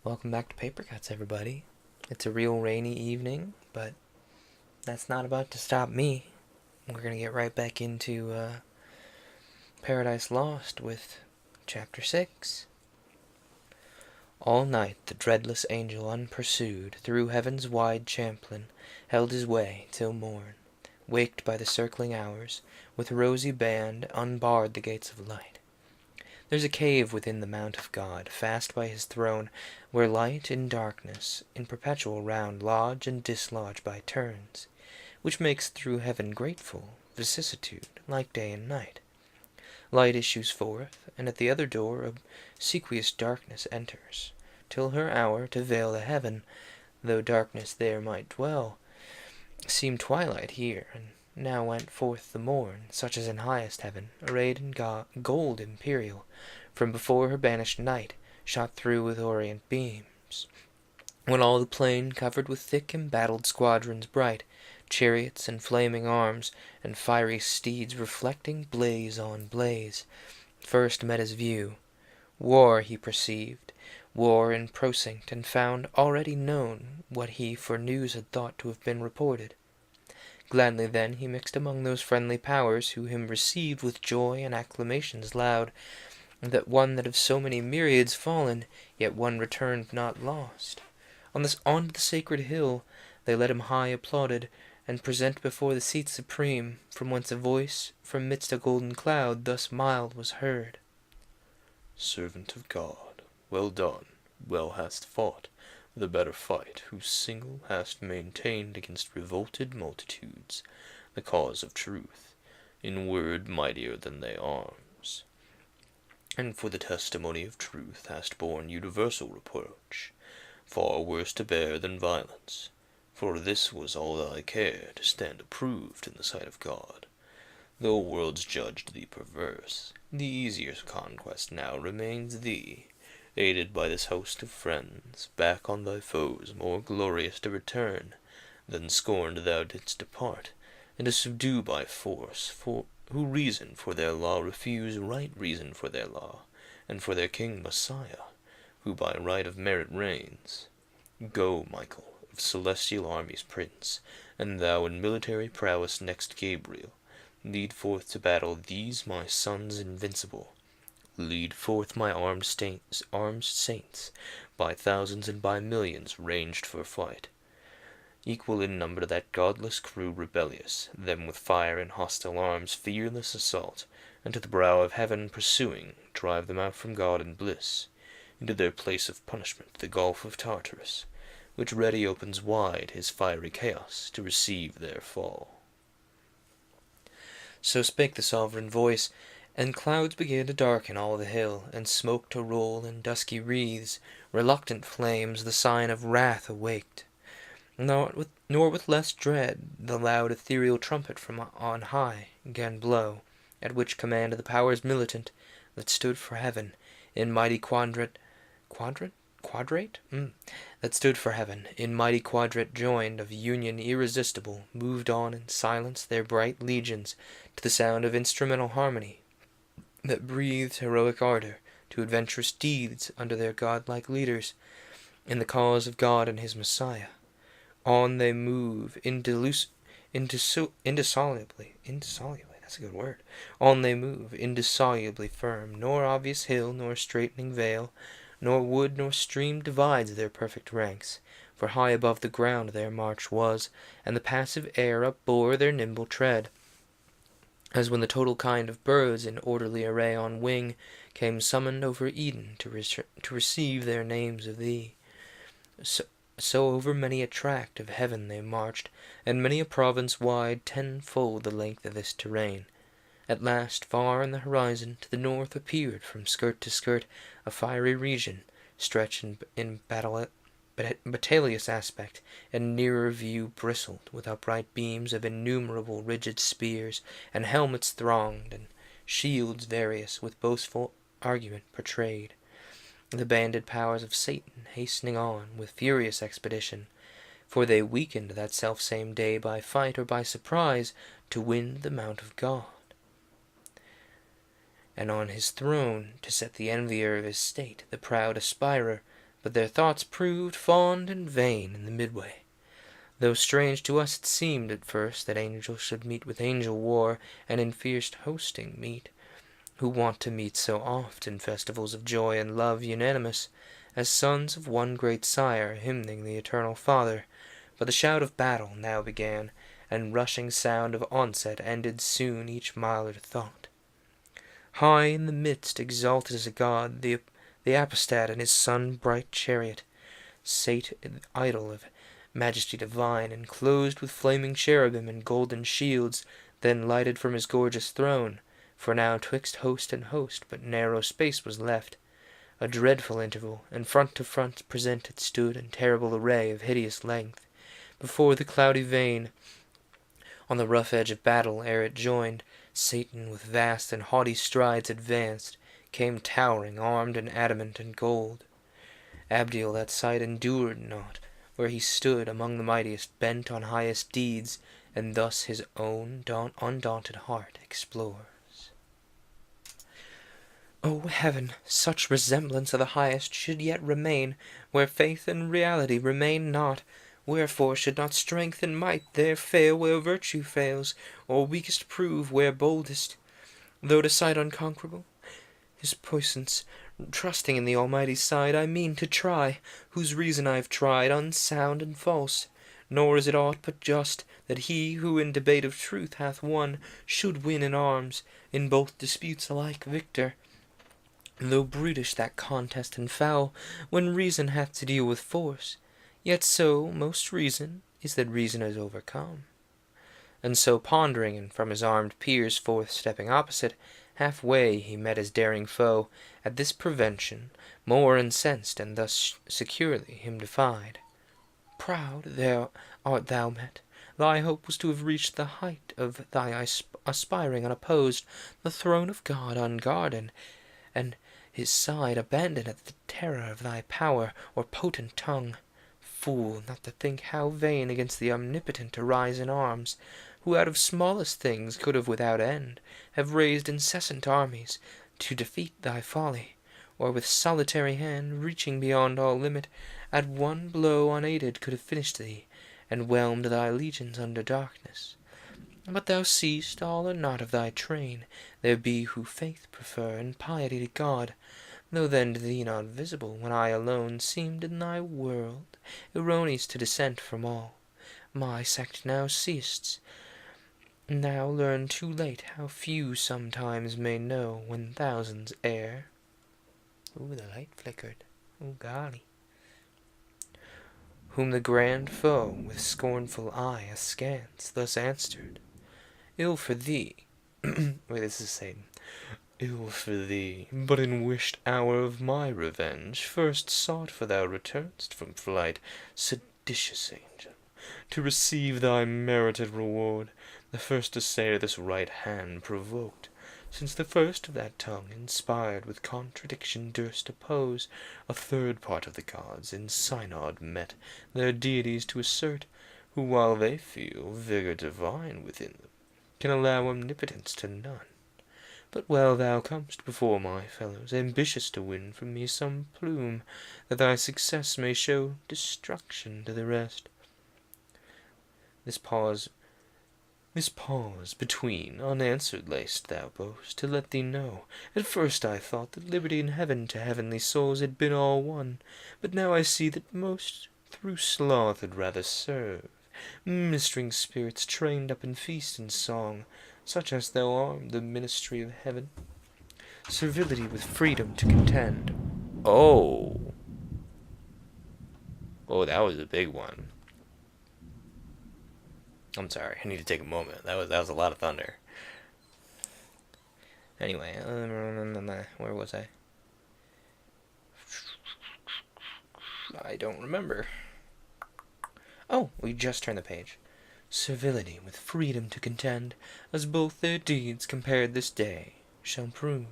Welcome back to Paper Cuts, everybody. It's a real rainy evening, but that's not about to stop me. We're going to get right back into Paradise Lost with Chapter 6. All night the dreadless angel unpursued through heaven's wide champlain held his way till morn, waked by the circling hours, with rosy band unbarred the gates of light. There's a cave within the mount of God, fast by his throne, where light and darkness in perpetual round lodge and dislodge by turns, which makes through heaven grateful vicissitude, like day and night. Light issues forth, and at the other door obsequious darkness enters, till her hour to veil the heaven, though darkness there might dwell, seemed twilight here, and now went forth the morn, such as in highest heaven, arrayed in gold imperial, from before her banished night, shot through with orient beams, when all the plain covered with thick embattled squadrons bright, chariots and flaming arms, and fiery steeds reflecting blaze on blaze, first met his view. War he perceived, war in procinct, and found already known what he for news had thought to have been reported. Gladly then he mixed among those friendly powers, who him received with joy and acclamations loud, that one that of so many myriads fallen, yet one returned not lost. On the sacred hill they led him high applauded, and present before the seat supreme, from whence a voice, from midst a golden cloud, thus mild was heard. Servant of God, well done, well hast fought the better fight, who single hast maintained against revolted multitudes the cause of truth, in word mightier than they arms, and for the testimony of truth hast borne universal reproach, far worse to bear than violence, for this was all thy care, to stand approved in the sight of God. Though worlds judged thee perverse, the easier conquest now remains thee, aided by this host of friends, back on thy foes more glorious to return, than scorned thou didst depart, and to subdue by force, for who reason for their law refuse right reason for their law, and for their king Messiah, who by right of merit reigns. Go, Michael, of celestial armies prince, and thou in military prowess next Gabriel, lead forth to battle these my sons invincible. Lead forth my armed saints, by thousands and by millions ranged for fight, equal in number to that godless crew rebellious, them with fire and hostile arms fearless assault, and to the brow of heaven pursuing, drive them out from God and bliss, into their place of punishment, the gulf of Tartarus, which ready opens wide his fiery chaos to receive their fall. So spake the sovereign voice, and clouds began to darken all the hill, and smoke to roll in dusky wreaths, reluctant flames the sign of wrath awaked. Nor with less dread the loud ethereal trumpet from on high gan blow, at which command the powers militant, that stood for heaven, in mighty quadrate that stood for heaven, in mighty quadrate joined of union irresistible, moved on in silence their bright legions, to the sound of instrumental harmony, that breathed heroic ardor to adventurous deeds under their godlike leaders, in the cause of God and his Messiah. On they move indissolubly, that's a good word. On they move, indissolubly firm, nor obvious hill, nor straightening vale, nor wood, nor stream divides their perfect ranks, for high above the ground their march was, and the passive air upbore their nimble tread, as when the total kind of birds in orderly array on wing came summoned over Eden to receive their names of thee. So over many a tract of heaven they marched, and many a province wide tenfold the length of this terrain. At last, far in the horizon, to the north appeared, from skirt to skirt, a fiery region, stretched in battalious aspect, and nearer view bristled with upright beams of innumerable rigid spears, and helmets thronged, and shields various with boastful argument portrayed. The banded powers of Satan hastening on with furious expedition, for they weakened that self-same day by fight or by surprise to win the mount of God, and on his throne to set the envier of his state, the proud aspirer, but their thoughts proved fond and vain in the midway. Though strange to us it seemed at first that angel should meet with angel war, and in fierce hosting meet, who want to meet so oft in festivals of joy and love unanimous, as sons of one great sire hymning the eternal Father. But the shout of battle now began, and rushing sound of onset ended soon each milder thought. High in the midst, exalted as a god, the apostate in his sun-bright chariot sate idol of majesty divine, enclosed with flaming cherubim and golden shields, then lighted from his gorgeous throne. For now twixt host and host but narrow space was left, a dreadful interval, and front to front presented stood in terrible array of hideous length. Before the cloudy vane, on the rough edge of battle, ere it joined, Satan with vast and haughty strides advanced, came towering, armed in adamant and gold. Abdiel that sight endured not, where he stood among the mightiest, bent on highest deeds, and thus his own undaunted heart explores. O heaven, such resemblance of the highest should yet remain, where faith and reality remain not. Wherefore should not strength and might there fail where virtue fails, or weakest prove where boldest? Though to sight unconquerable, his puissance, trusting in the Almighty's side, I mean to try, whose reason I've tried, unsound and false. Nor is it aught but just, that he who in debate of truth hath won, should win in arms, in both disputes alike victor. Though brutish that contest and foul, when reason hath to deal with force, yet so most reason is that reason is overcome. And so pondering, and from his armed peers forth stepping opposite, halfway he met his daring foe, at this prevention, more incensed, and thus securely him defied. Proud there art thou met, thy hope was to have reached the height of thy aspiring unopposed, the throne of God unguarded, and his side abandoned at the terror of thy power or potent tongue. Fool, not to think how vain against the omnipotent to rise in arms, who out of smallest things could have without end have raised incessant armies to defeat thy folly, or with solitary hand, reaching beyond all limit, at one blow unaided could have finished thee, and whelmed thy legions under darkness. But thou seest, all are not of thy train. There be who faith prefer, and piety to God, though then to thee not visible, when I alone seemed in thy world, erroneous to dissent from all. My sect now ceased, now learn too late how few sometimes may know when thousands err. Ooh, the light flickered. Ooh, golly. Whom the grand foe with scornful eye askance thus answered, Ill for thee. Wait, this is Satan. Ill for thee, but in wished hour of my revenge, first sought for thou return'st from flight, seditious angel, to receive thy merited reward, the first assayer this right hand provoked, since the first of that tongue, inspired with contradiction, durst oppose a third part of the gods in synod met, their deities to assert, who while they feel vigour divine within them, can allow omnipotence to none. But well thou comest before my fellows, ambitious to win from me some plume, that thy success may show destruction to the rest. This pause between unanswered lay'st thou boast, to let thee know. At first I thought that liberty in heaven to heavenly souls had been all one, but now I see that most through sloth had rather serve, ministering spirits trained up in feast and song, such as thou arm the ministry of heaven, servility with freedom to contend. Oh, that was a big one. I'm sorry, I need to take a moment. That was a lot of thunder. Anyway, where was I? I don't remember. Oh, we just turned the page. Servility with freedom to contend, as both their deeds compared this day shall prove.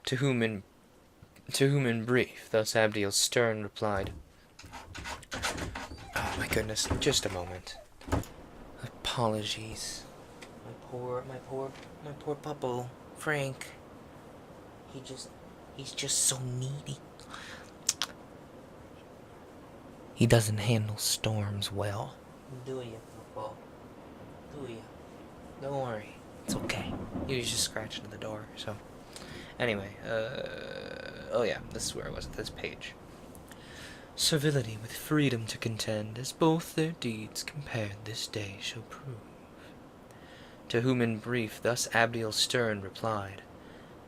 To whom in brief thus Abdiel stern replied. Oh my goodness, just a moment. Apologies. My poor puppo, Frank. He's just so needy. He doesn't handle storms well. Do you, football? Do you? Don't worry. It's okay. He was just scratching at the door, so... Anyway, oh yeah, this is where I was at this page. Servility with freedom to contend, as both their deeds compared this day shall prove. To whom in brief thus Abdiel stern replied,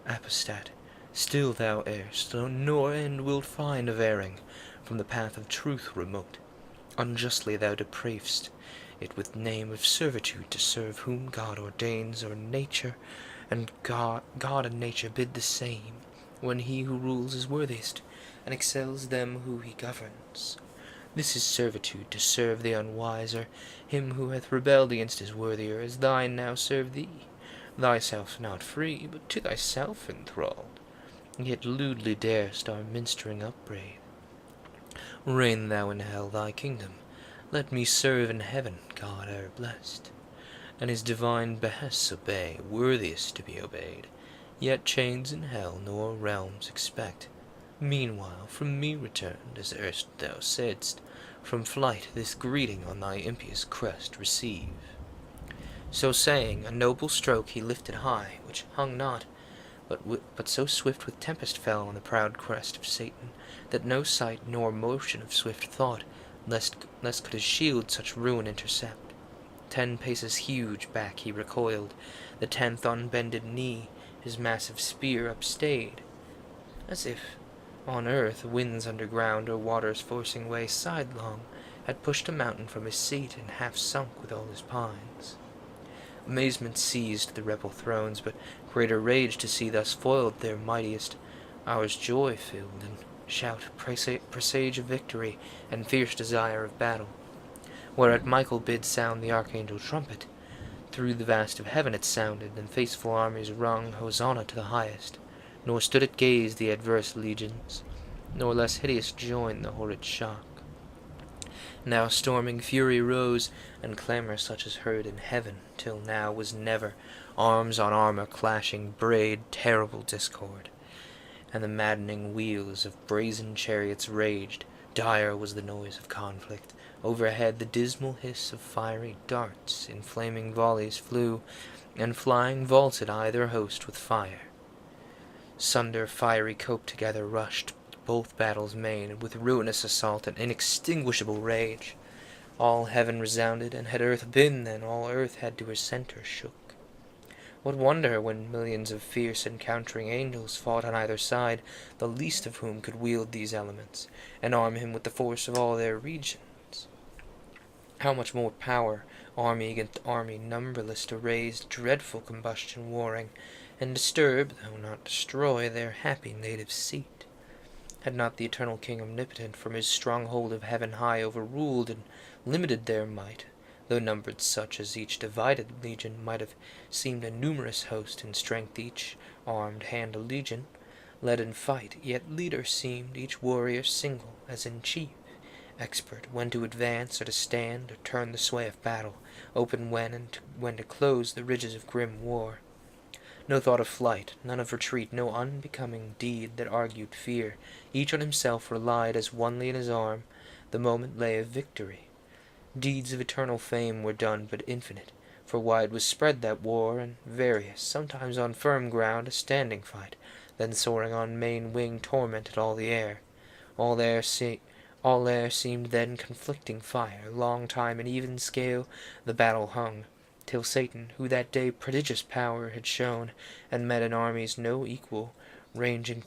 Apostat, still thou errst, nor end wilt find of erring, from the path of truth remote. Unjustly thou depravest it with name of servitude to serve whom God ordains, or nature, and God and nature bid the same, when he who rules is worthiest, and excels them who he governs. This is servitude, to serve the unwiser, him who hath rebelled against his worthier, as thine now serve thee, thyself not free, but to thyself enthralled, yet lewdly darest our minstering upbraid. Reign thou in hell, thy kingdom, let me serve in heaven, God e'er blessed, and his divine behests obey, worthiest to be obeyed, yet chains in hell nor realms expect. Meanwhile from me returned, as erst thou saidst, from flight this greeting on thy impious crest receive. So saying, a noble stroke he lifted high, which hung not, but so swift with tempest fell on the proud crest of Satan, that no sight nor motion of swift thought, lest could his shield such ruin intercept. 10 paces huge back he recoiled, the 10th on bended knee his massive spear upstayed, as if on earth winds underground or waters forcing way sidelong had pushed a mountain from his seat and half sunk with all his pines. Amazement seized the rebel thrones, but greater rage to see thus foiled their mightiest. Ours joy filled, and shout presage of victory, and fierce desire of battle. Whereat Michael bid sound the archangel trumpet. Through the vast of heaven it sounded, and faithful armies rung Hosanna to the highest. Nor stood at gaze the adverse legions, nor less hideous joined the horrid shock. Now storming fury rose, and clamour such as heard in heaven till now was never, arms on armour clashing brayed terrible discord, and the maddening wheels of brazen chariots raged. Dire was the noise of conflict. Overhead the dismal hiss of fiery darts in flaming volleys flew, and flying vaulted either host with fire. Sunder fiery cope together rushed both battles main, with ruinous assault and inextinguishable rage. All heaven resounded, and had earth been then, all earth had to her centre shook. What wonder when millions of fierce encountering angels fought on either side, the least of whom could wield these elements, and arm him with the force of all their regions? How much more power, army against army, numberless, to raise dreadful combustion warring, and disturb, though not destroy, their happy native seat? Had not the eternal King omnipotent from his stronghold of heaven high overruled and limited their might, though numbered such as each divided legion might have seemed a numerous host, in strength each armed hand a legion, led in fight, yet leader seemed each warrior single, as in chief, expert when to advance or to stand or turn the sway of battle, open when to close the ridges of grim war. No thought of flight, none of retreat, no unbecoming deed that argued fear. Each on himself relied as onely in his arm the moment lay of victory. Deeds of eternal fame were done, but infinite, for wide was spread that war, and various, sometimes on firm ground, a standing fight, then soaring on main wing tormented all the air. All air seemed then conflicting fire, long time in even scale the battle hung, till Satan, who that day prodigious power had shown, and met in armies no equal, ranging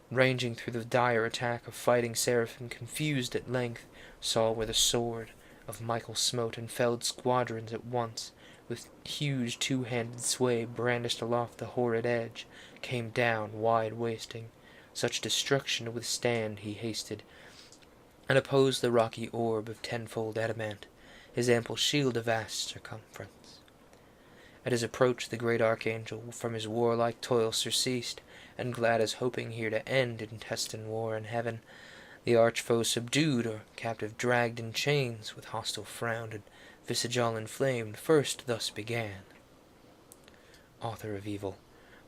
through the dire attack of fighting seraphim, confused at length, saw where the sword of Michael smote and felled squadrons at once, with huge two-handed sway brandished aloft the horrid edge, came down, wide wasting. Such destruction to withstand he hasted, and opposed the rocky orb of tenfold adamant, his ample shield of vast circumference. At his approach the great archangel from his warlike toil surceased, and glad as hoping here to end intestine war in heaven, the arch-foe subdued, or captive dragged in chains, with hostile frown and visage all inflamed, first thus began. Author of evil,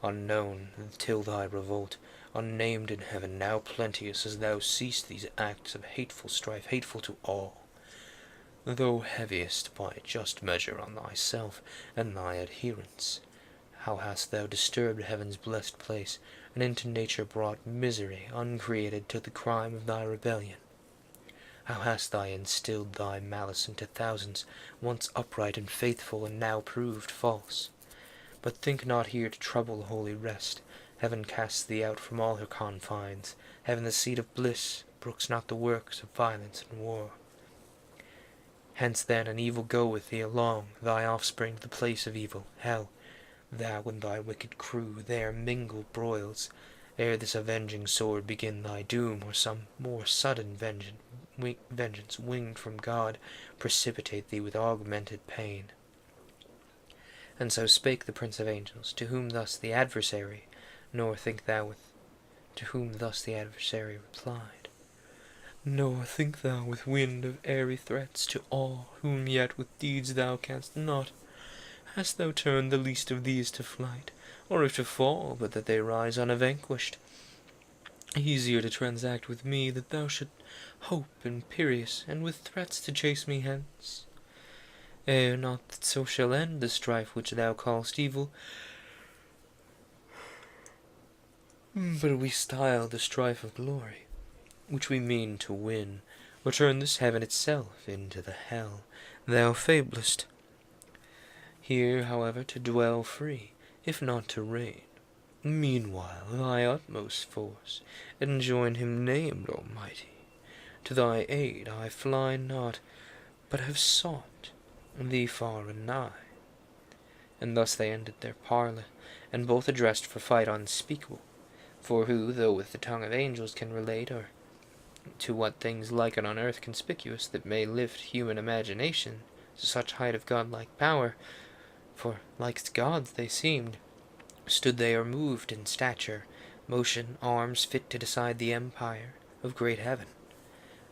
unknown till thy revolt, unnamed in heaven, now plenteous, as thou seest these acts of hateful strife, hateful to all, though heaviest by just measure on thyself and thy adherents. How hast thou disturbed heaven's blessed place, and into nature brought misery uncreated to the crime of thy rebellion? How hast thou instilled thy malice into thousands, once upright and faithful, and now proved false? But think not here to trouble holy rest. Heaven casts thee out from all her confines. Heaven, the seat of bliss, brooks not the works of violence and war. Hence then an evil go with thee along, thy offspring to the place of evil, hell. Thou and thy wicked crew there mingle broils, ere this avenging sword begin thy doom, or some more sudden vengeance winged from God precipitate thee with augmented pain. And so spake the Prince of Angels, to whom thus the adversary, to whom thus the adversary replied, Nor think thou with wind of airy threats to awe, whom yet with deeds thou canst not. Hast thou turned the least of these to flight, or if to fall, but that they rise unvanquished? Easier to transact with me that thou should hope imperious, and with threats to chase me hence. Ere not that so shall end the strife which thou call'st evil, but we style the strife of glory, which we mean to win, or turn this heaven itself into the hell thou fablest. Here, however, to dwell free, if not to reign. Meanwhile, thy utmost force, enjoin him named Almighty. To thy aid I fly not, but have sought thee far and nigh. And thus they ended their parley, and both addressed for fight unspeakable. For who, though with the tongue of angels, can relate, or to what things liken on earth conspicuous, that may lift human imagination to such height of godlike power? For like gods they seemed, stood they or moved in stature, motion, arms fit to decide the empire of great heaven.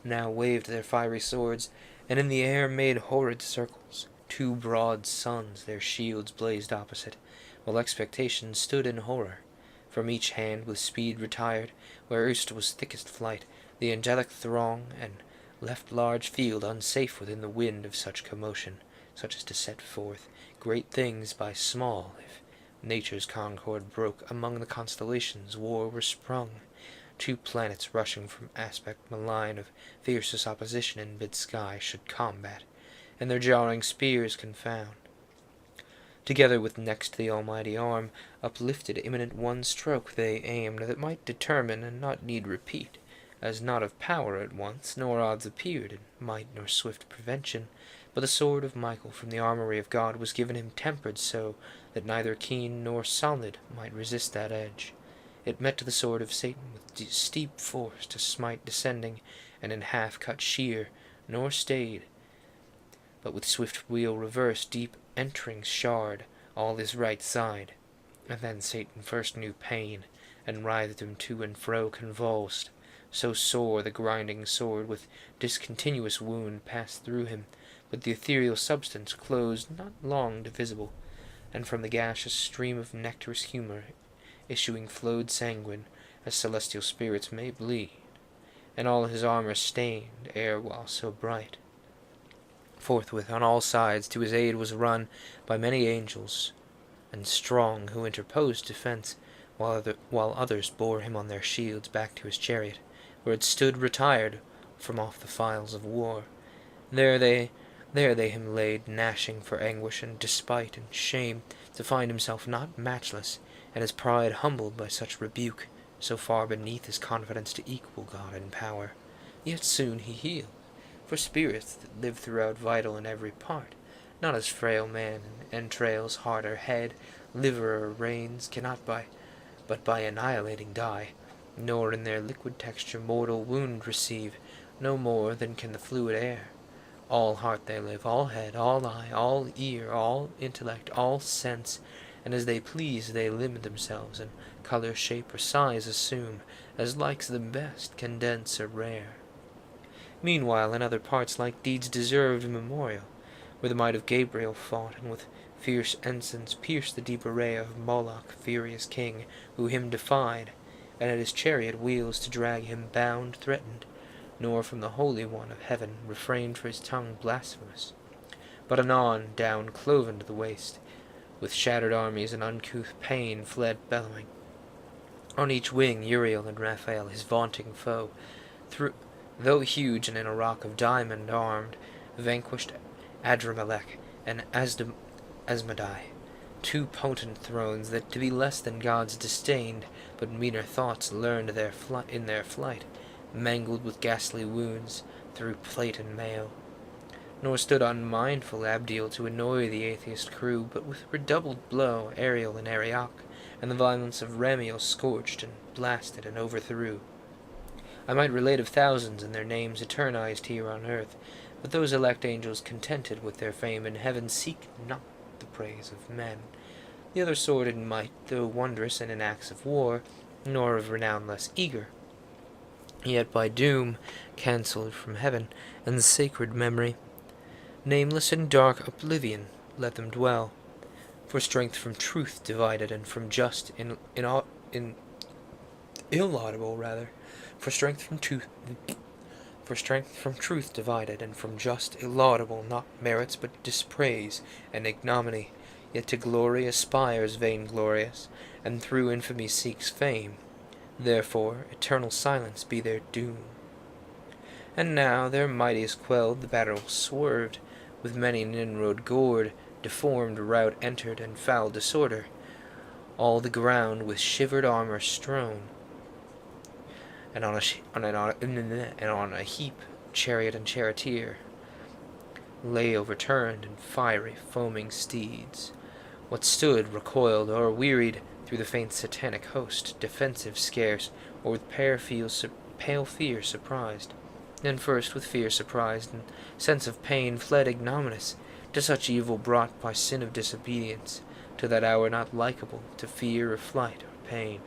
Now waved their fiery swords, and in the air made horrid circles. Two broad suns their shields blazed opposite, while expectation stood in horror. From each hand with speed retired, where erst was thickest flight, the angelic throng, and left large field unsafe within the wind of such commotion, such as to set forth great things by small. If nature's concord broke among the constellations, war were sprung. Two planets rushing from aspect malign of fiercest opposition in mid-sky should combat, and their jarring spears confound. Together with next the almighty arm, uplifted imminent one stroke they aimed, that might determine and not need repeat, as not of power at once, nor odds appeared, in might nor swift prevention. But the sword of Michael from the armory of God was given him tempered so, that neither keen nor solid might resist that edge. It met to the sword of Satan with steep force to smite descending, and in half cut sheer, nor stayed, but with swift wheel reverse, deep entering shard all his right side. And then Satan first knew pain, and writhed him to and fro convulsed. So sore the grinding sword with discontinuous wound passed through him, but the ethereal substance closed not long divisible, and from the gash a stream of nectarous humour issuing flowed sanguine, as celestial spirits may bleed, and all his armour stained, ere while so bright. Forthwith on all sides to his aid was run by many angels and strong, who interposed defence, while others bore him on their shields back to his chariot, where it stood retired from off the files of war. There they him laid, gnashing for anguish and despite and shame, to find himself not matchless, and his pride humbled by such rebuke, so far beneath his confidence to equal God in power. Yet soon he healed, for spirits that live throughout vital in every part, not as frail man in entrails, heart, or head, liver, or reins, cannot but by annihilating die, nor in their liquid texture mortal wound receive, no more than can the fluid air. All heart they live, all head, all eye, all ear, all intellect, all sense, and as they please they limit themselves, and colour, shape, or size assume, as likes them best, condense, or rare. Meanwhile in other parts like deeds deserved memorial, where the might of Gabriel fought, and with fierce ensigns pierced the deep array of Moloch, furious king, who him defied, and at his chariot wheels to drag him bound threatened, nor from the Holy One of heaven refrained for his tongue blasphemous, but anon down cloven to the waist, with shattered armies and uncouth pain fled bellowing. On each wing Uriel and Raphael, his vaunting foe, though huge and in a rock of diamond armed, vanquished Adramelech and Asmodai, two potent thrones that to be less than gods disdained, but meaner thoughts learned in their flight, mangled with ghastly wounds through plate and mail. Nor stood unmindful Abdiel to annoy the atheist crew, but with redoubled blow Ariel and Arioch, and the violence of Ramiel scorched and blasted and overthrew. I might relate of thousands and their names eternized here on earth, but those elect angels contented with their fame in heaven seek not the praise of men. The other sword in might, though wondrous and in acts of war, nor of renown less eager, yet by doom cancelled from heaven and the sacred memory. Nameless in dark oblivion let them dwell, for strength from truth divided and from just illaudable rather, for strength from truth divided, and from just illaudable, not merits but dispraise and ignominy, yet to glory aspires vainglorious, and through infamy seeks fame. Therefore eternal silence be their doom. And now their mightiest quelled, the battle swerved, with many an inroad gored, deformed rout entered, and foul disorder, all the ground with shivered armor strown, and on a heap chariot and charioteer lay overturned, and fiery foaming steeds. What stood recoiled or wearied through the faint satanic host, defensive scarce, or with pale fear surprised. Then first with fear surprised, and sense of pain fled ignominious, to such evil brought by sin of disobedience, to that hour not likeable to fear or flight or pain.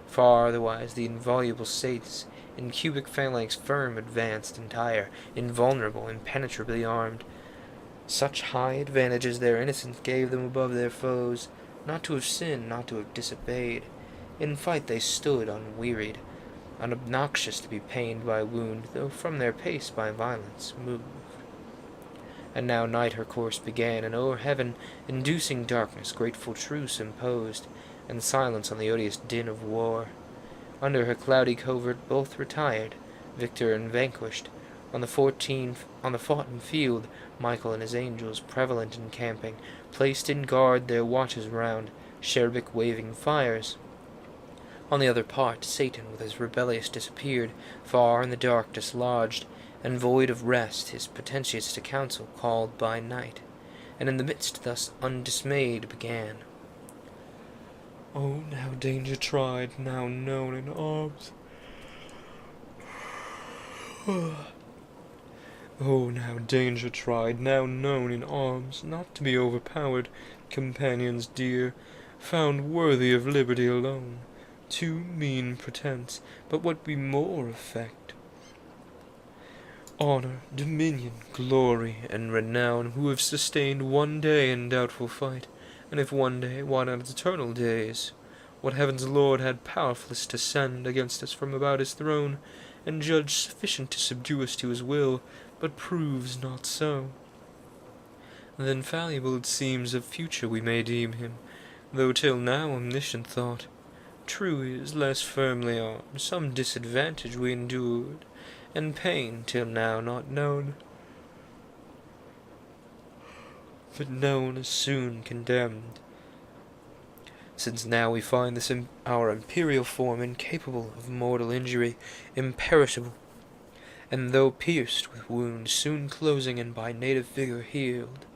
Far otherwise the involuble saints, in cubic phalanx firm advanced entire, invulnerable, impenetrably armed. Such high advantages their innocence gave them above their foes, not to have sinned, not to have disobeyed. In fight they stood unwearied, unobnoxious to be pained by wound, though from their pace by violence moved. And now night her course began, and o'er heaven, inducing darkness, grateful truce imposed, and silence on the odious din of war. Under her cloudy covert both retired, victor and vanquished. On the foughten field, Michael and his angels, prevalent encamping, placed in guard their watches round, cherubic waving fires. On the other part, Satan with his rebellious disappeared, far in the dark dislodged, and void of rest, his potentiates to council called by night, and in the midst thus undismayed began. Oh, now danger tried, now known in arms. Oh, now danger tried, now known in arms, not to be overpowered, companions dear, found worthy of liberty alone. Too mean pretence, but what be more effect? Honor, dominion, glory, and renown, who have sustained one day in doubtful fight, and if one day, why not eternal days? What heaven's Lord had powerfulest to send against us from about his throne, and judge sufficient to subdue us to his will, but proves not so. Then fallible it seems of future we may deem him, though till now omniscient thought. True is, less firmly armed, some disadvantage we endured, and pain till now not known, but known as soon condemned. Since now we find this our imperial form incapable of mortal injury, imperishable, and though pierced with wounds, soon closing and by native vigour healed.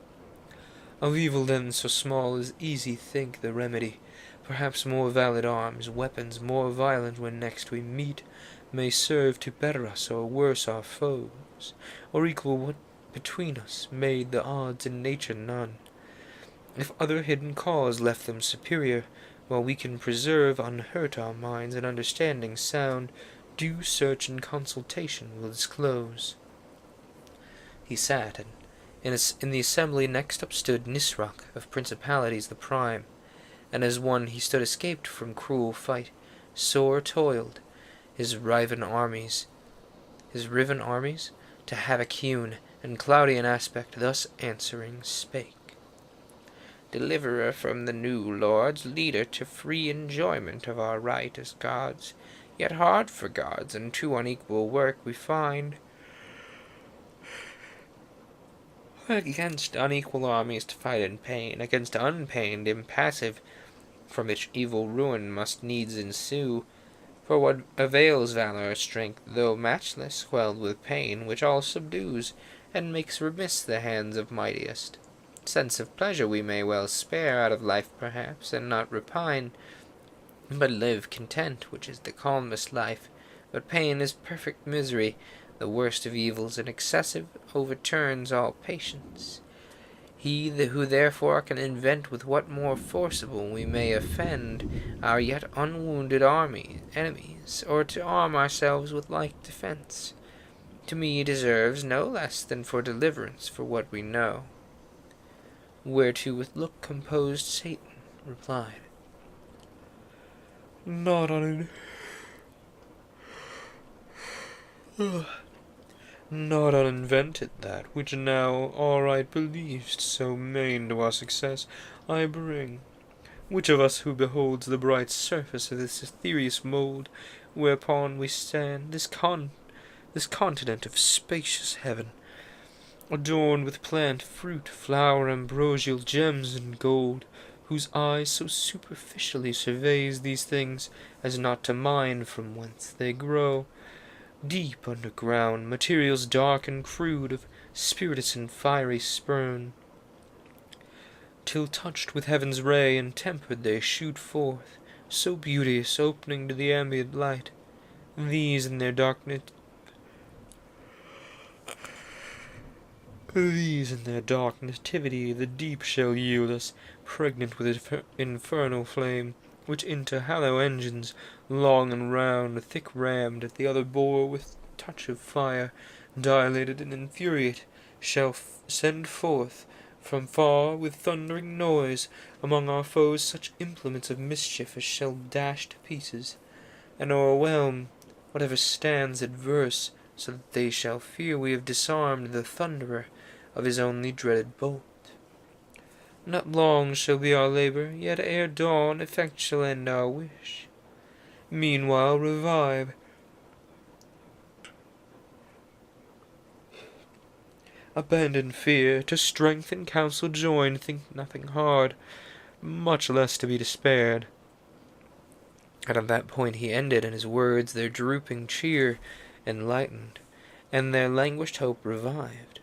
Of evil then so small is easy think the remedy, perhaps more valid arms, weapons more violent when next we meet, may serve to better us or worse our foes, or equal what between us made the odds in nature none. If other hidden cause left them superior, while we can preserve unhurt our minds and understanding sound, due search and consultation will disclose. He sat, and in the assembly next up stood Nisroch, of principalities the prime, and as one he stood escaped from cruel fight, sore toiled, his riven armies, to havoc hewn, and cloudy in aspect, thus answering spake. Deliverer from the new lords, leader to free enjoyment of our right as gods, yet hard for gods, and too unequal work we find. Against unequal armies to fight in pain, against unpained, impassive, from which evil ruin must needs ensue. For what avails valor or strength, though matchless, quelled with pain, which all subdues, and makes remiss the hands of mightiest? Sense of pleasure we may well spare out of life perhaps, and not repine, but live content, which is the calmest life. But pain is perfect misery, the worst of evils, and excessive overturns all patience. He who therefore can invent with what more forcible we may offend our yet unwounded enemies, or to arm ourselves with like defence, to me deserves no less than for deliverance for what we know. Whereto with look composed Satan replied, Not uninvented that, which now all right believed, so main to our success, I bring. Which of us who beholds the bright surface of this ethereous mould, whereupon we stand, this continent of spacious heaven, adorned with plant, fruit, flower, ambrosial gems, and gold, whose eye so superficially surveys these things, as not to mind from whence they grow, deep underground, materials dark and crude, of spirituous and fiery spurn, till touched with heaven's ray and tempered they shoot forth, so beauteous, opening to the ambient light. These in their dark nativity the deep shall yield us, pregnant with infernal flame, which into hollow engines, long and round, thick rammed, at the other bore with touch of fire, dilated and infuriate, shall send forth from far with thundering noise among our foes such implements of mischief as shall dash to pieces, and o'erwhelm whatever stands adverse, so that they shall fear we have disarmed the thunderer of his only dreaded bolt. Not long shall be our labour, yet ere dawn effect shall end our wish. Meanwhile revive. Abandon fear, to strength and counsel join, think nothing hard, much less to be despaired. And at that point he ended, and his words their drooping cheer enlightened, and their languished hope revived.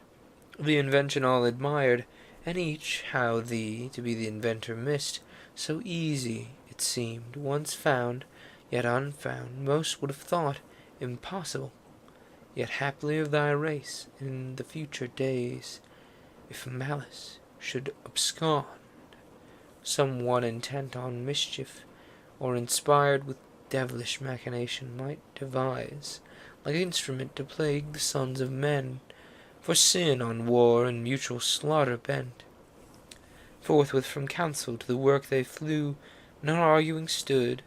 The invention all admired, and each how thee to be the inventor missed, so easy it seemed, once found, yet unfound, most would have thought impossible. Yet haply of thy race, in the future days, if malice should abscond, some one intent on mischief, or inspired with devilish machination, might devise, like instrument to plague the sons of men, for sin on war and mutual slaughter bent. Forthwith from council to the work they flew, not arguing stood.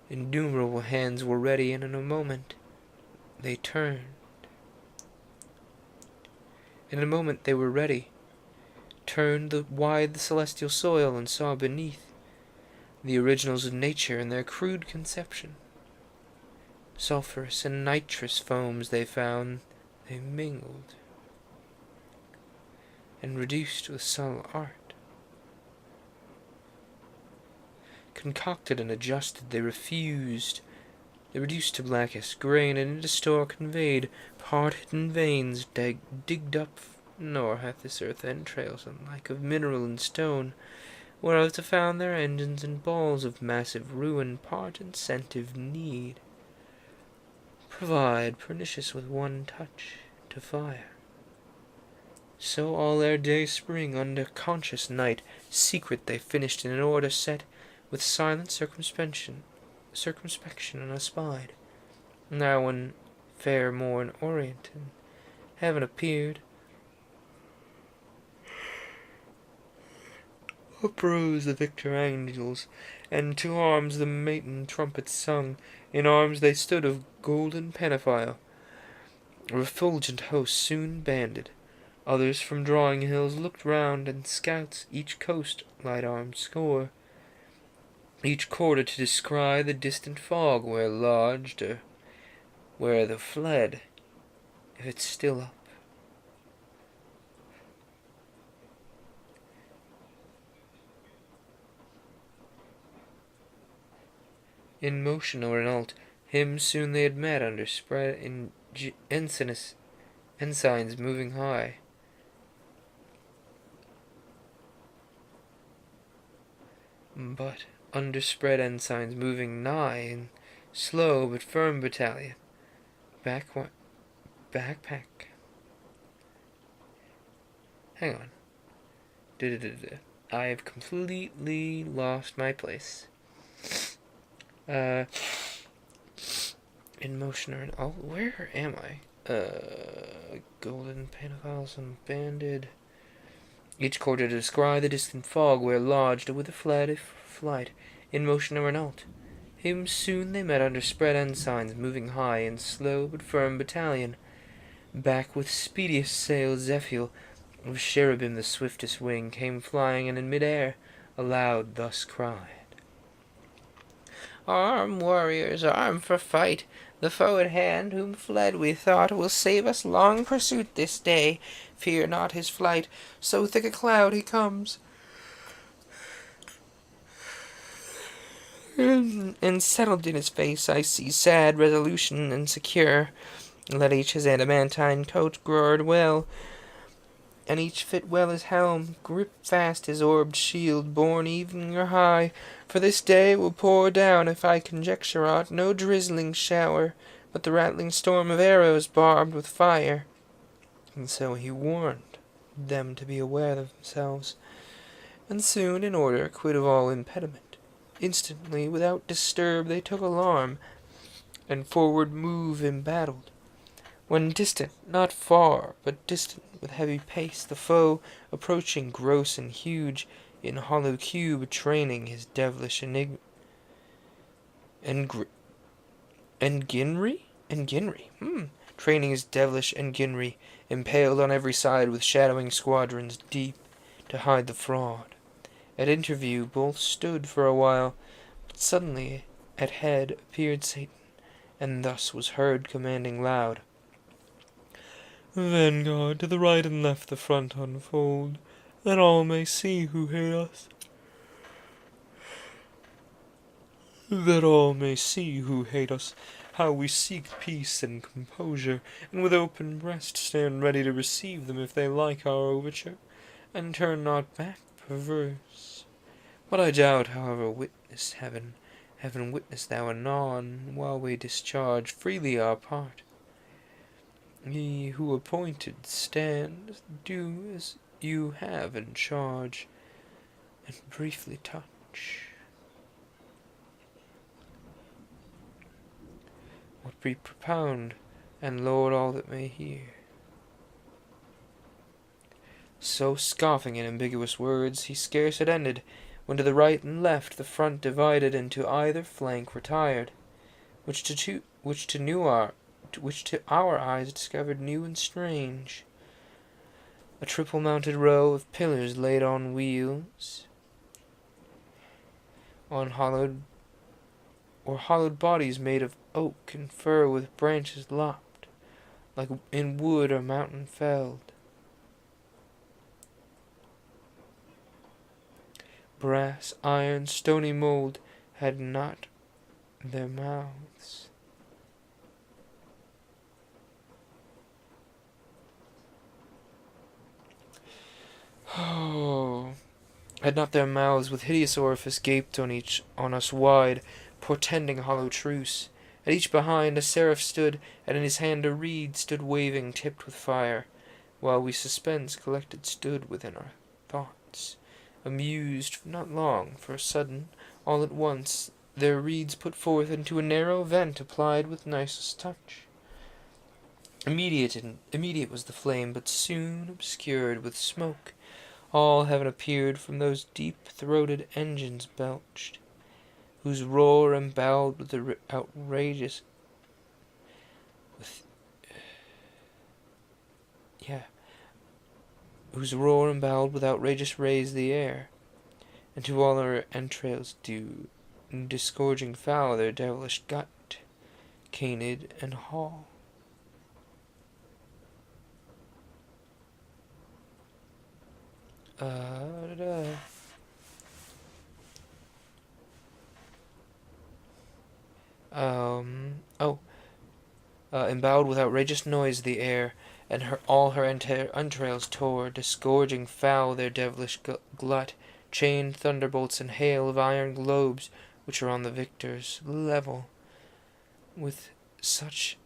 Innumerable hands were ready, and in a moment they turned. In a moment they were ready, turned wide the celestial soil, and saw beneath the originals of nature in their crude conception. Sulphurous and nitrous foams they found, they mingled, and reduced with subtle art. Concocted and adjusted, they reduced to blackest grain, and into store conveyed, part hidden veins digged up, nor hath this earth entrails unlike of mineral and stone, whereof to found their engines and balls of massive ruin, part incentive need. Provide, pernicious with one touch, to fire. So all their day spring under conscious night, secret they finished in an order set, with silent circumspection unespied. Now when fair morn orient and heaven appeared, Uprose the victor angels, and to arms the matin trumpets sung. In arms they stood of golden panophyll. A refulgent host soon banded. Others from drawing hills looked round, and scouts each coast light armed score, each quarter to descry the distant fog where lodged, or where the fled, if it's still up. In motion or in alt, him soon they had met under spread in ensigns moving high. But under spread ensigns moving nigh in slow but firm battalion. Backpack. Hang on. I have completely lost my place. In motion or in alt. Where am I? Golden panophyls unbanded. Each quarter to descry the distant fog where lodged with a flight, in motion or in alt. Him soon they met under spread ensigns moving high in slow but firm battalion. Back with speediest sail Zephyl of cherubim the swiftest wing came flying, and in mid-air aloud thus cried: Arm, warriors, arm for fight! The foe at hand, whom fled we thought, will save us long pursuit this day. Fear not his flight, so thick a cloud he comes. And settled in his face I see sad resolution and secure. Let each his adamantine coat gird well, and each fit well his helm. Grip fast his orbed shield, borne even or high. For this day will pour down, if I conjecture aught, no drizzling shower, but the rattling storm of arrows barbed with fire. And so he warned them to be aware of themselves, and soon in order quit of all impediment. Instantly, without disturb, they took alarm, and forward move embattled. When distant, not far, but distant with heavy pace, the foe, approaching gross and huge, in hollow cube training his devilish enigma. Training his devilish enginry, impaled on every side with shadowing squadrons deep to hide the fraud. At interview both stood for a while, but suddenly at head appeared Satan, and thus was heard commanding loud: Vanguard, to the right and left the front unfold, that all may see who hate us. That all may see who hate us, how we seek peace and composure, and with open breast stand ready to receive them if they like our overture, and turn not back perverse. But I doubt, however, witness heaven witness thou anon, while we discharge freely our part. Ye who appointed stand, do as you have in charge, and briefly touch what we propound, and Lord all that may hear. So scoffing in ambiguous words, he scarce had ended, when to the right and left the front divided, and to either flank retired, which to our eyes discovered new and strange. A triple-mounted row of pillars laid on wheels, on hollowed bodies made of oak and fir with branches lopped, like in wood or mountain felled. Brass, iron, stony mold had not their mouths. Had not their mouths with hideous orifice gaped on us wide, portending hollow truce. At each behind a seraph stood, and in his hand a reed stood waving, tipped with fire, while we suspense collected stood within our thoughts, amused not long, for sudden, all at once, their reeds put forth into a narrow vent applied with nicest touch. Immediate was the flame, but soon obscured with smoke. all heaven appeared from those deep-throated engines belched, whose roar embowed with the outrageous, with, yeah, whose roar embowed with outrageous rays the air, and to all our entrails do, disgorging foul their devilish gut, Kye&I and Hall. Da-da. Oh. Embowed with outrageous noise the air, and all her entrails tore, disgorging foul their devilish glut, chained thunderbolts and hail of iron globes, which are on the victor's level, with such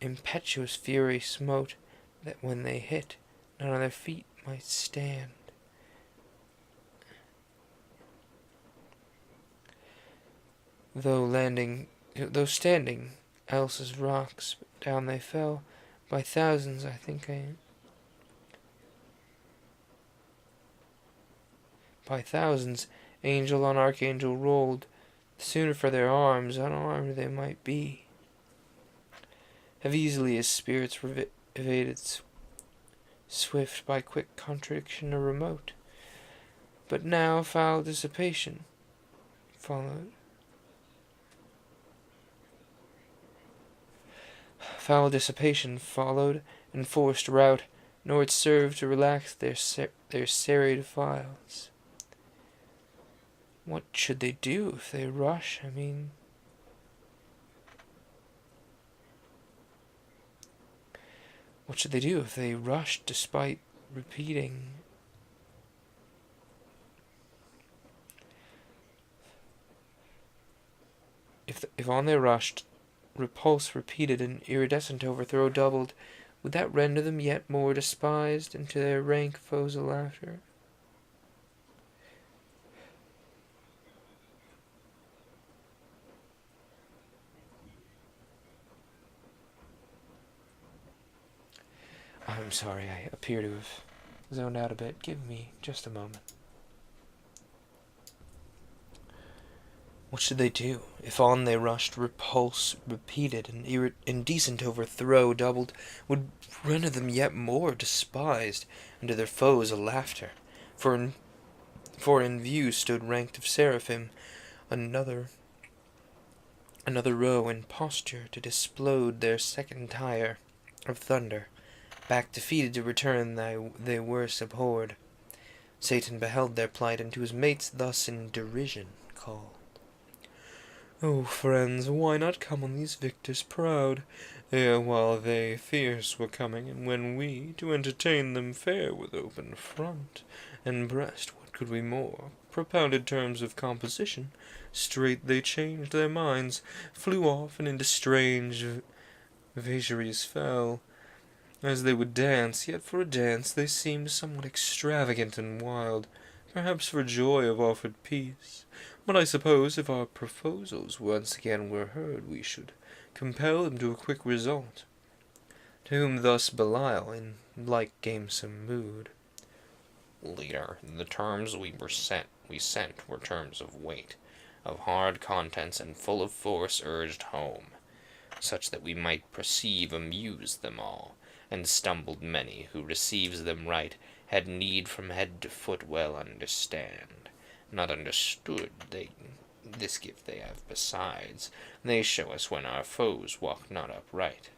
impetuous fury smote, that when they hit, none on their feet might stand. Though standing, else as rocks, down they fell, by thousands, by thousands, angel on archangel rolled, the sooner for their arms, unarmed they might be. Have easily as spirits evaded, swift by quick contradiction or remote. But now foul dissipation followed. Foul dissipation followed, and forced rout, nor it served to relax their serried files. What should they do if they rush? What should they do if they rushed despite repeating? If on they rushed, repulse repeated and iridescent overthrow doubled, would that render them yet more despised, and to their rank foes a laughter? I'm sorry, I appear to have zoned out a bit. Give me just a moment. What should they do? If on they rushed, repulse repeated, and indecent overthrow doubled, would render them yet more despised, and to their foes a laughter. For in view stood ranked of seraphim, another row in posture to displode their second tire of thunder, back defeated to return they worse abhorred. Satan beheld their plight, and to his mates thus in derision called. Oh, friends, why not come on these victors proud, ere while they fierce were coming, and when we, to entertain them fair with open front and breast, what could we more? Propounded terms of composition, straight they changed their minds, flew off, and into strange vagaries fell. As they would dance, yet for a dance they seemed somewhat extravagant and wild, perhaps for joy of offered peace. But I suppose if our proposals once again were heard, we should compel them to a quick result. To whom thus Belial, in like gamesome mood, Leader, the terms we sent were terms of weight, of hard contents, and full of force urged home, such that we might perceive amuse them all, and stumbled many who receives them right had need from head to foot well understand. Not understood, this gift they have besides, they show us when our foes walk not upright.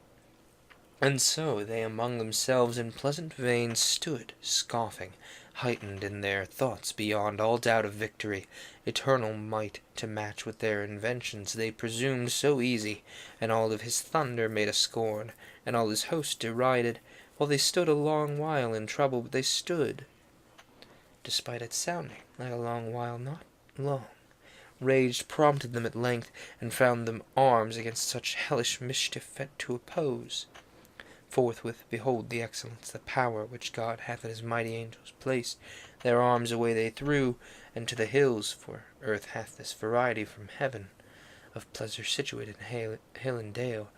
And so they among themselves in pleasant vein stood, scoffing, heightened in their thoughts beyond all doubt of victory, eternal might to match with their inventions they presumed so easy, and all of his thunder made a scorn, and all his host derided, while they stood a long while in trouble, but they stood, despite its sounding like a long while not long. Rage prompted them at length, and found them arms against such hellish mischief fit to oppose. Forthwith, behold the excellence, the power which God hath in his mighty angels placed. Their arms away they threw, and to the hills, for earth hath this variety from heaven, of pleasure situated in hill and dale,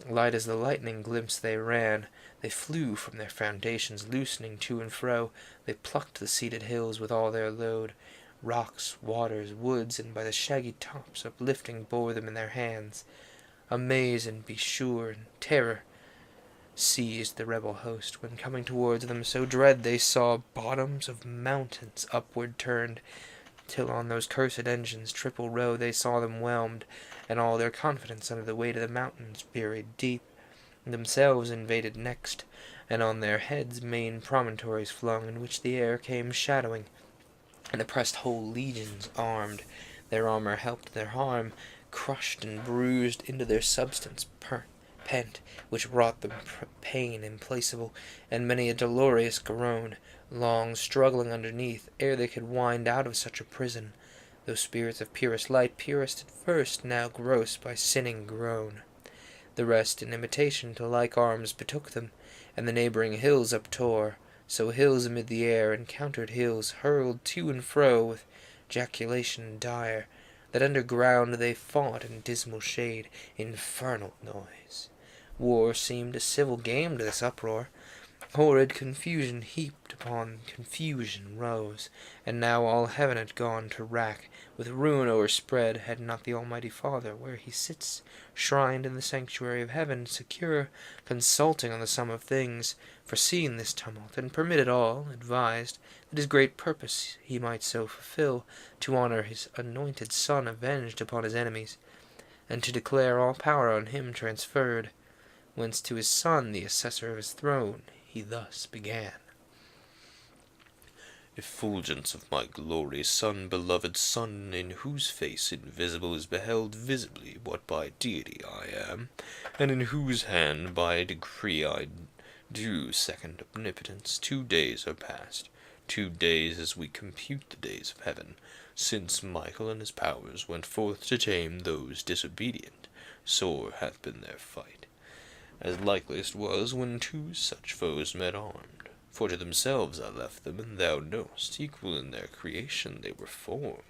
Light as the lightning glimpse they ran, they flew from their foundations, loosening to and fro. They plucked the seated hills with all their load. Rocks, waters, woods, and by the shaggy tops uplifting bore them in their hands. Amaze and be sure, and terror seized the rebel host, when coming towards them so dread they saw bottoms of mountains upward turned, till on those cursed engines triple row they saw them whelmed, and all their confidence under the weight of the mountains buried deep, themselves invaded next, and on their heads main promontories flung, in which the air came shadowing, and oppressed whole legions armed. Their armor helped their harm, crushed and bruised into their substance pent, which wrought them pain implacable, and many a dolorous groan, long struggling underneath, ere they could wind out of such a prison. Those spirits of purest light, purest at first, now gross by sinning grown. The rest in imitation to like arms betook them, and the neighbouring hills uptore. So hills amid the air encountered hills, hurled to and fro with ejaculation dire, that underground they fought in dismal shade, infernal noise. War seemed a civil game to this uproar. Horrid confusion heaped upon confusion rose, and now all heaven had gone to wrack, with ruin o'erspread, had not the Almighty Father, where he sits, shrined in the sanctuary of heaven, secure, consulting on the sum of things, foreseen this tumult, and permitted all, advised, that his great purpose he might so fulfill, to honor his anointed Son avenged upon his enemies, and to declare all power on him transferred, whence to his Son, the assessor of his throne, he thus began. Effulgence of my glory, Son, beloved Son, in whose face invisible is beheld visibly what by deity I am, and in whose hand by decree I do second omnipotence, 2 days are past, 2 days as we compute the days of heaven, since Michael and his powers went forth to tame those disobedient. Sore hath been their fight, as likeliest was when 2 such foes met armed. For to themselves I left them, and thou know'st, equal in their creation they were formed,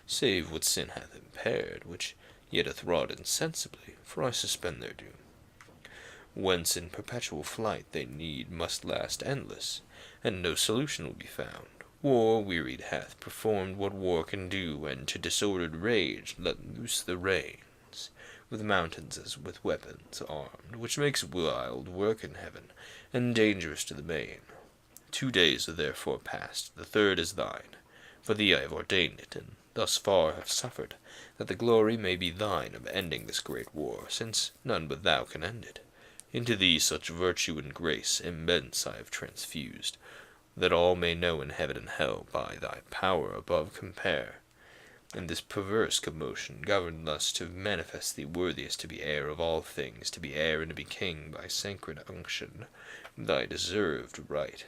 save what sin hath impaired, which yet hath wrought insensibly, for I suspend their doom. Whence in perpetual flight they need must last endless, and no solution will be found. War, wearied, hath performed what war can do, and to disordered rage let loose the reins, with mountains as with weapons armed, which makes wild work in heaven, and dangerous to the main. 2 days are therefore past, the 3rd is thine. For thee I have ordained it, and thus far have suffered, that the glory may be thine of ending this great war, since none but thou can end it. Into thee such virtue and grace immense I have transfused, that all may know in heaven and hell by thy power above compare. In this perverse commotion, governed thus to manifest thee worthiest to be heir of all things, to be heir and to be king by sacred unction, thy deserved right.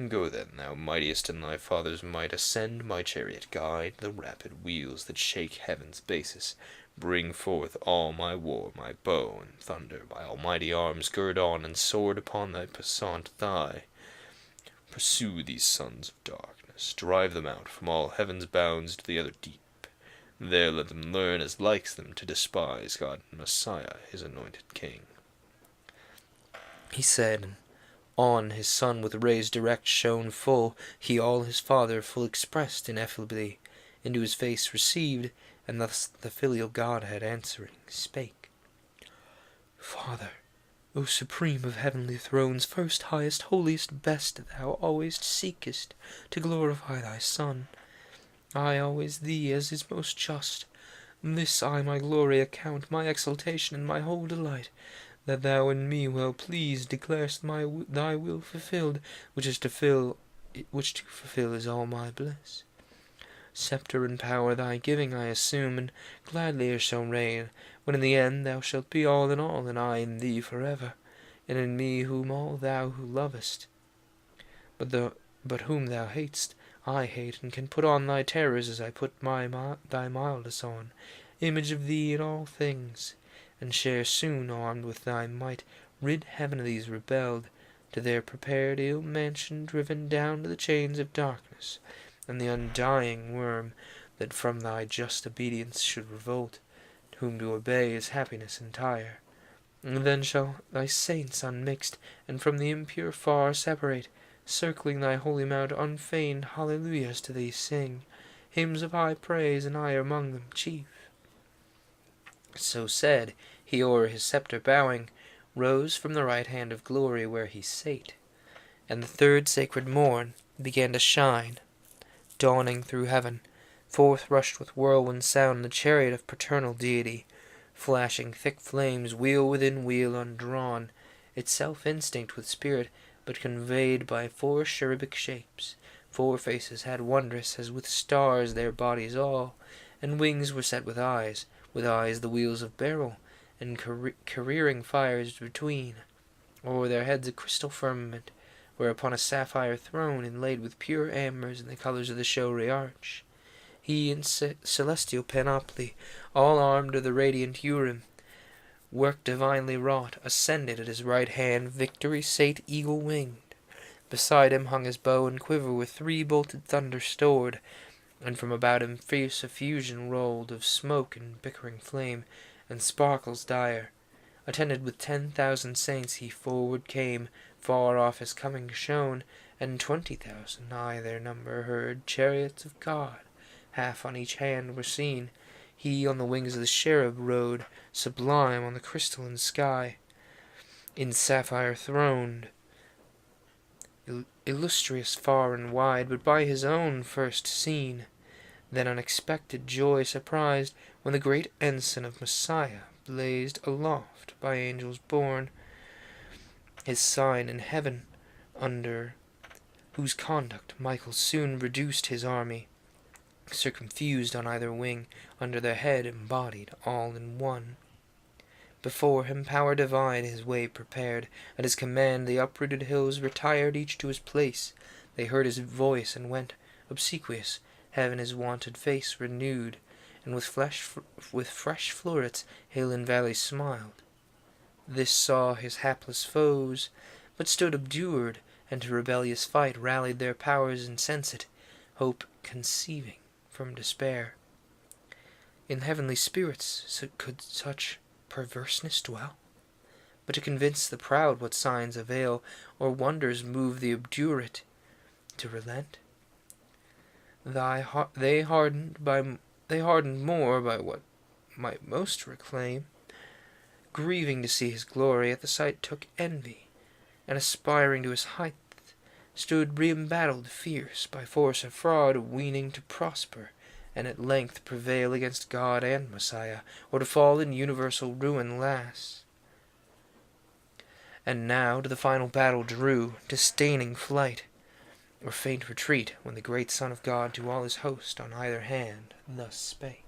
Go then, thou mightiest in thy father's might, ascend my chariot, guide the rapid wheels that shake heaven's basis, bring forth all my war, my bow and thunder, my almighty arms gird on, and sword upon thy passant thigh. Pursue these sons of darkness, drive them out from all heaven's bounds to the other deep. There let them learn, as likes them, to despise God and Messiah, his anointed king. He said, and on his Son with rays direct shone full, he all his Father full expressed ineffably, into his face received, and thus the filial Godhead answering spake. Father, O supreme of heavenly thrones, first, highest, holiest, best, thou always seekest to glorify thy Son. I always thee as is most just. This I my glory account, my exultation, and my whole delight, that thou in me well pleased declarest thy will fulfilled, which to fulfill is all my bliss. Sceptre and power thy giving I assume, and gladlier shall reign, when in the end thou shalt be all, and I in thee forever, and in me whom all thou who lovest. But whom thou hatest, I hate, and can put on thy terrors as I put thy mildness on, image of thee in all things, and share soon, armed with thy might, rid heaven of these rebelled, to their prepared ill mansion driven down to the chains of darkness, and the undying worm that from thy just obedience should revolt, whom to obey is happiness entire. And then shall thy saints unmixed, and from the impure far separate, circling thy holy mount unfeigned, hallelujahs to thee sing, hymns of high praise, and I among them chief. So said, he o'er his sceptre bowing, rose from the right hand of glory where he sate, and the third sacred morn began to shine, dawning through heaven. Forth rushed with whirlwind sound the chariot of paternal deity, flashing thick flames, wheel within wheel undrawn, itself instinct with spirit, but conveyed by four cherubic shapes. Four faces had wondrous as with stars their bodies all, and wings were set with eyes the wheels of beryl, and careering fires between. O'er their heads a crystal firmament, whereupon a sapphire throne inlaid with pure ambers in the colors of the showy arch. He in celestial panoply, all armed of the radiant Urim, work divinely wrought, ascended at his right hand, victory sate eagle-winged. Beside him hung his bow and quiver with three-bolted thunder stored, and from about him fierce effusion rolled of smoke and bickering flame, and sparkles dire. Attended with 10,000 saints he forward came, far off his coming shone, and 20,000 nigh their number heard, chariots of God, half on each hand were seen. He on the wings of the cherub rode, sublime on the crystalline sky, in sapphire throned, illustrious far and wide, but by his own first seen. Then unexpected joy surprised, when the great ensign of Messiah blazed aloft by angels borne, his sign in heaven, under whose conduct Michael soon reduced his army, circumfused on either wing, under their head embodied all in one. Before him power divine his way prepared, at his command the uprooted hills retired each to his place. They heard his voice and went obsequious, heaven his wonted face renewed, and with fresh florets hill and valley smiled. This saw his hapless foes, but stood obdured, and to rebellious fight rallied their powers insensate, hope conceiving from despair. In heavenly spirits could such perverseness dwell? But to convince the proud what signs avail, or wonders move the obdurate to relent? They hardened more by what might most reclaim, grieving to see his glory, at the sight took envy, and aspiring to his height, stood re-embattled fierce, by force of fraud weening to prosper, and at length prevail against God and Messiah, or to fall in universal ruin last. And now to the final battle drew, disdaining flight, or faint retreat, when the great Son of God to all his host on either hand thus spake.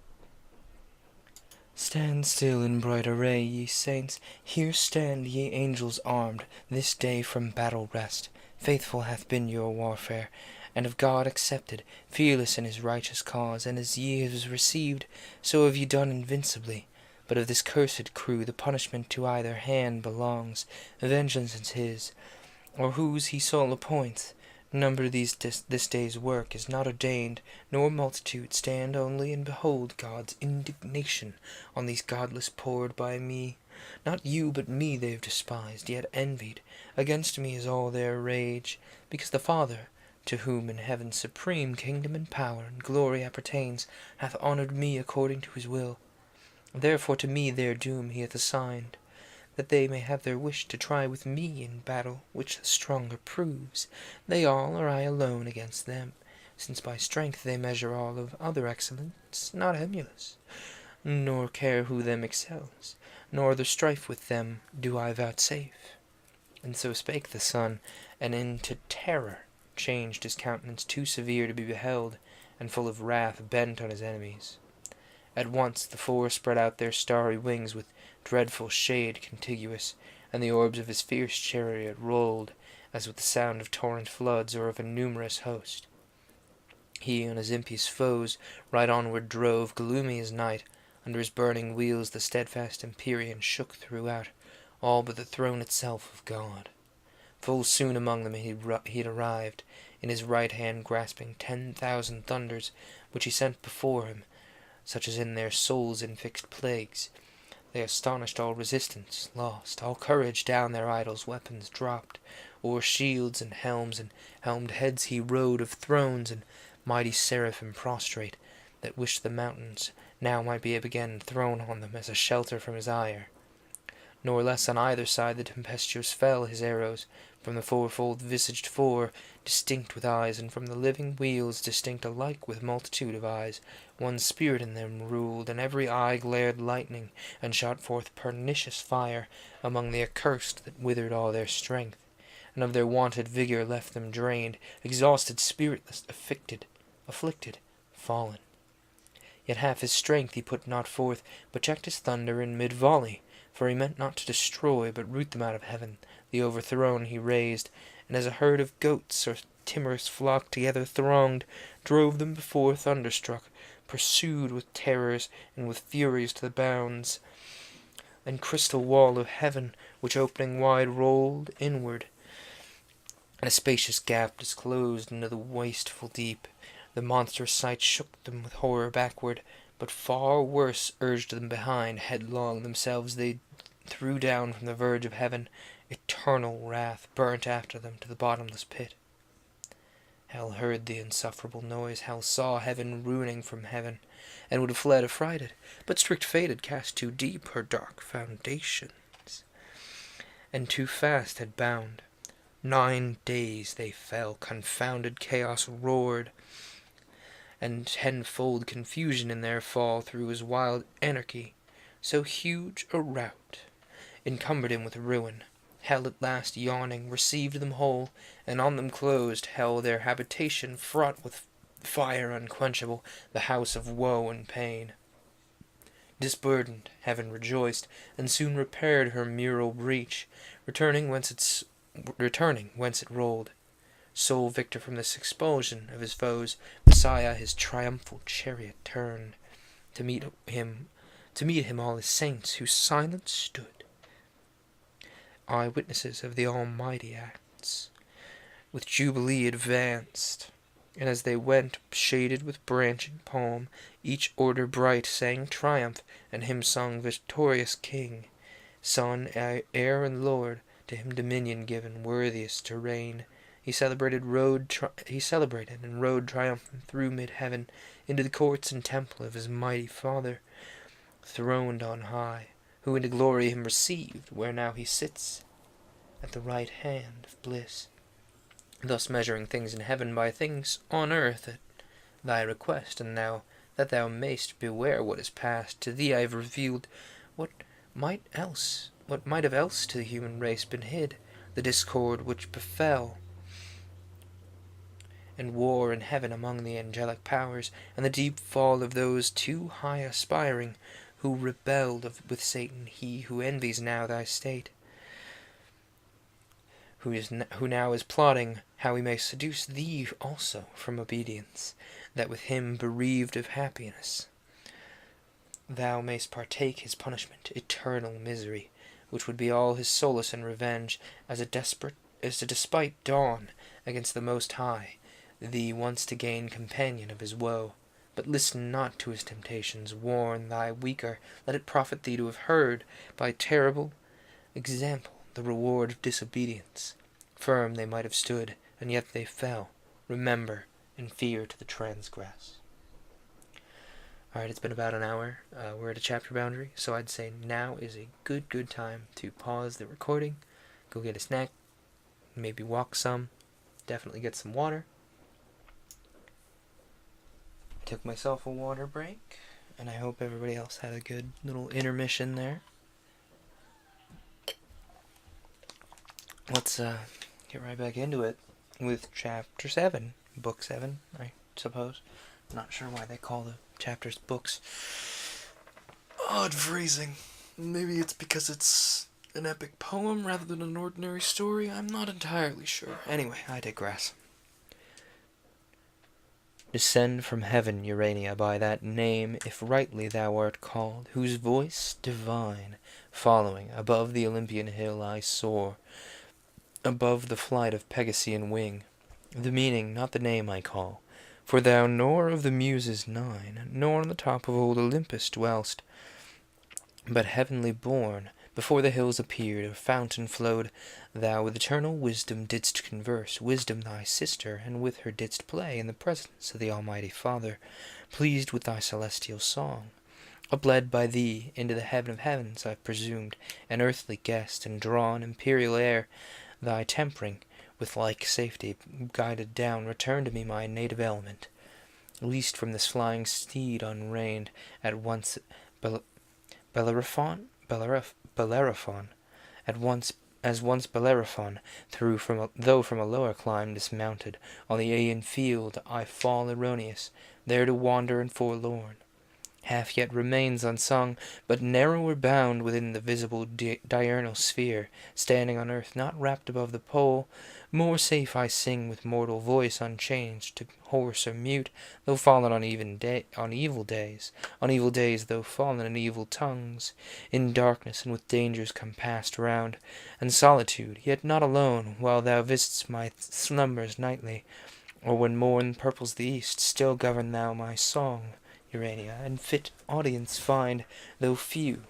Stand still in bright array, ye saints, here stand ye angels armed, this day from battle rest. Faithful hath been your warfare, and of God accepted, fearless in his righteous cause, and as ye have received, so have ye done invincibly. But of this cursed crew the punishment to either hand belongs, vengeance is his, or whose he sole appoints. Number this day's work is not ordained, nor multitude. Stand only and behold God's indignation on these godless poured by me. Not you but me they've despised, yet envied. Against me is all their rage, because the Father, to whom in heaven supreme kingdom and power and glory appertains, hath honoured me according to his will. Therefore to me their doom he hath assigned, that they may have their wish to try with me in battle, which the stronger proves. They all, or I alone against them, since by strength they measure all of other excellence, not emulous, nor care who them excels, nor other strife with them do I vouchsafe. And so spake the Son, and into terror changed his countenance too severe to be beheld, and full of wrath bent on his enemies. At once the four spread out their starry wings with dreadful shade contiguous, and the orbs of his fierce chariot rolled, as with the sound of torrent floods, or of a numerous host. He on his impious foes right onward drove, gloomy as night. Under his burning wheels the steadfast Empyrean shook throughout, all but the throne itself of God. Full soon among them he'd arrived, in his right hand grasping 10,000 thunders, which he sent before him, such as in their souls infixed plagues. They astonished all resistance, lost all courage, down their idols' weapons dropped. O'er shields and helmed heads he rode, of thrones and mighty seraphim prostrate, that wished the mountains now might be again thrown on them as a shelter from his ire. Nor less on either side the tempestuous fell his arrows, from the fourfold visaged four, distinct with eyes, and from the living wheels, distinct alike with multitude of eyes. One spirit in them ruled, and every eye glared lightning, and shot forth pernicious fire among the accursed, that withered all their strength, and of their wonted vigour left them drained, exhausted, spiritless, afflicted, fallen. Yet half his strength he put not forth, but checked his thunder in mid-volley, for he meant not to destroy, but root them out of heaven. The overthrown he raised, and as a herd of goats or timorous flock together thronged, drove them before thunderstruck, pursued with terrors and with furies to the bounds and crystal wall of heaven, which opening wide rolled inward, and a spacious gap disclosed into the wasteful deep. The monstrous sight shook them with horror backward, but far worse urged them behind. Headlong themselves they threw down from the verge of heaven. Eternal wrath burnt after them to the bottomless pit. Hell heard the insufferable noise. Hell saw heaven ruining from heaven, and would have fled affrighted, but strict fate had cast too deep her dark foundations, and too fast had bound. 9 days they fell, confounded chaos roared, and tenfold confusion in their fall through his wild anarchy. So huge a rout encumbered him with ruin. Hell at last, yawning, received them whole, and on them closed. Hell, their habitation, fraught with fire unquenchable, the house of woe and pain. Disburdened, heaven rejoiced, and soon repaired her mural breach, returning whence it rolled. Sole victor from this expulsion of his foes, Messiah his triumphal chariot turned, to meet him all his saints, who silent stood, eye-witnesses of the almighty acts, with jubilee advanced, and as they went, shaded with branching palm, each order bright sang triumph, and hymn sung victorious King, Son, heir, and Lord, to him dominion given, worthiest to reign. He celebrated and rode triumphant through mid-heaven, into the courts and temple of his mighty Father, throned on high, who into glory him received, where now he sits at the right hand of bliss, thus measuring things in heaven by things on earth at thy request. And now, that thou mayst beware what is past, to thee I have revealed what might have else to the human race been hid, the discord which befell and war in heaven among the angelic powers, and the deep fall of those too high aspiring, who rebelled with Satan, he who envies now thy state, who now is plotting how he may seduce thee also from obedience, that with him bereaved of happiness thou mayst partake his punishment, eternal misery, which would be all his solace and revenge, as a despite dawn against the Most High, thee once to gain companion of his woe. But listen not to his temptations, warn thy weaker, let it profit thee to have heard, by terrible example, the reward of disobedience. Firm they might have stood, and yet they fell. Remember, and fear to the transgress. Alright, it's been about an hour. We're at a chapter boundary, so I'd say now is a good time to pause the recording, go get a snack, maybe walk some, definitely get some water. Took myself a water break, and I hope everybody else had a good little intermission there. Let's get right back into it with chapter 7, book 7, I suppose. I'm not sure why they call the chapters books. Odd phrasing. Maybe it's because it's an epic poem rather than an ordinary story. I'm not entirely sure. Anyway, I digress. Descend from heaven, Urania, by that name, if rightly thou art called, whose voice divine, following, above the Olympian hill I soar, above the flight of Pegasean wing. The meaning, not the name, I call, for thou nor of the Muses 9, nor on the top of old Olympus dwell'st, but heavenly born. Before the hills appeared, a fountain flowed. Thou with eternal wisdom didst converse, wisdom thy sister, and with her didst play in the presence of the Almighty Father, pleased with thy celestial song. Upled by thee into the heaven of heavens, I've presumed, an earthly guest, and drawn imperial air, thy tempering, with like safety, guided down, return to me my native element. Least from this flying steed unreined, at once Bellerophon, at once as once Bellerophon, though from a lower clime dismounted, on the Aeaean field I fall erroneous, there to wander and forlorn. Half yet remains unsung, but narrower bound within the visible diurnal sphere, standing on earth, not wrapped above the pole. More safe I sing with mortal voice unchanged, to hoarse or mute, though fallen on evil days, though fallen in evil tongues, in darkness and with dangers compassed round, and solitude, yet not alone, while thou visit'st my slumbers nightly, or when morn purples the east, still govern thou my song, Urania, and fit audience find, though few,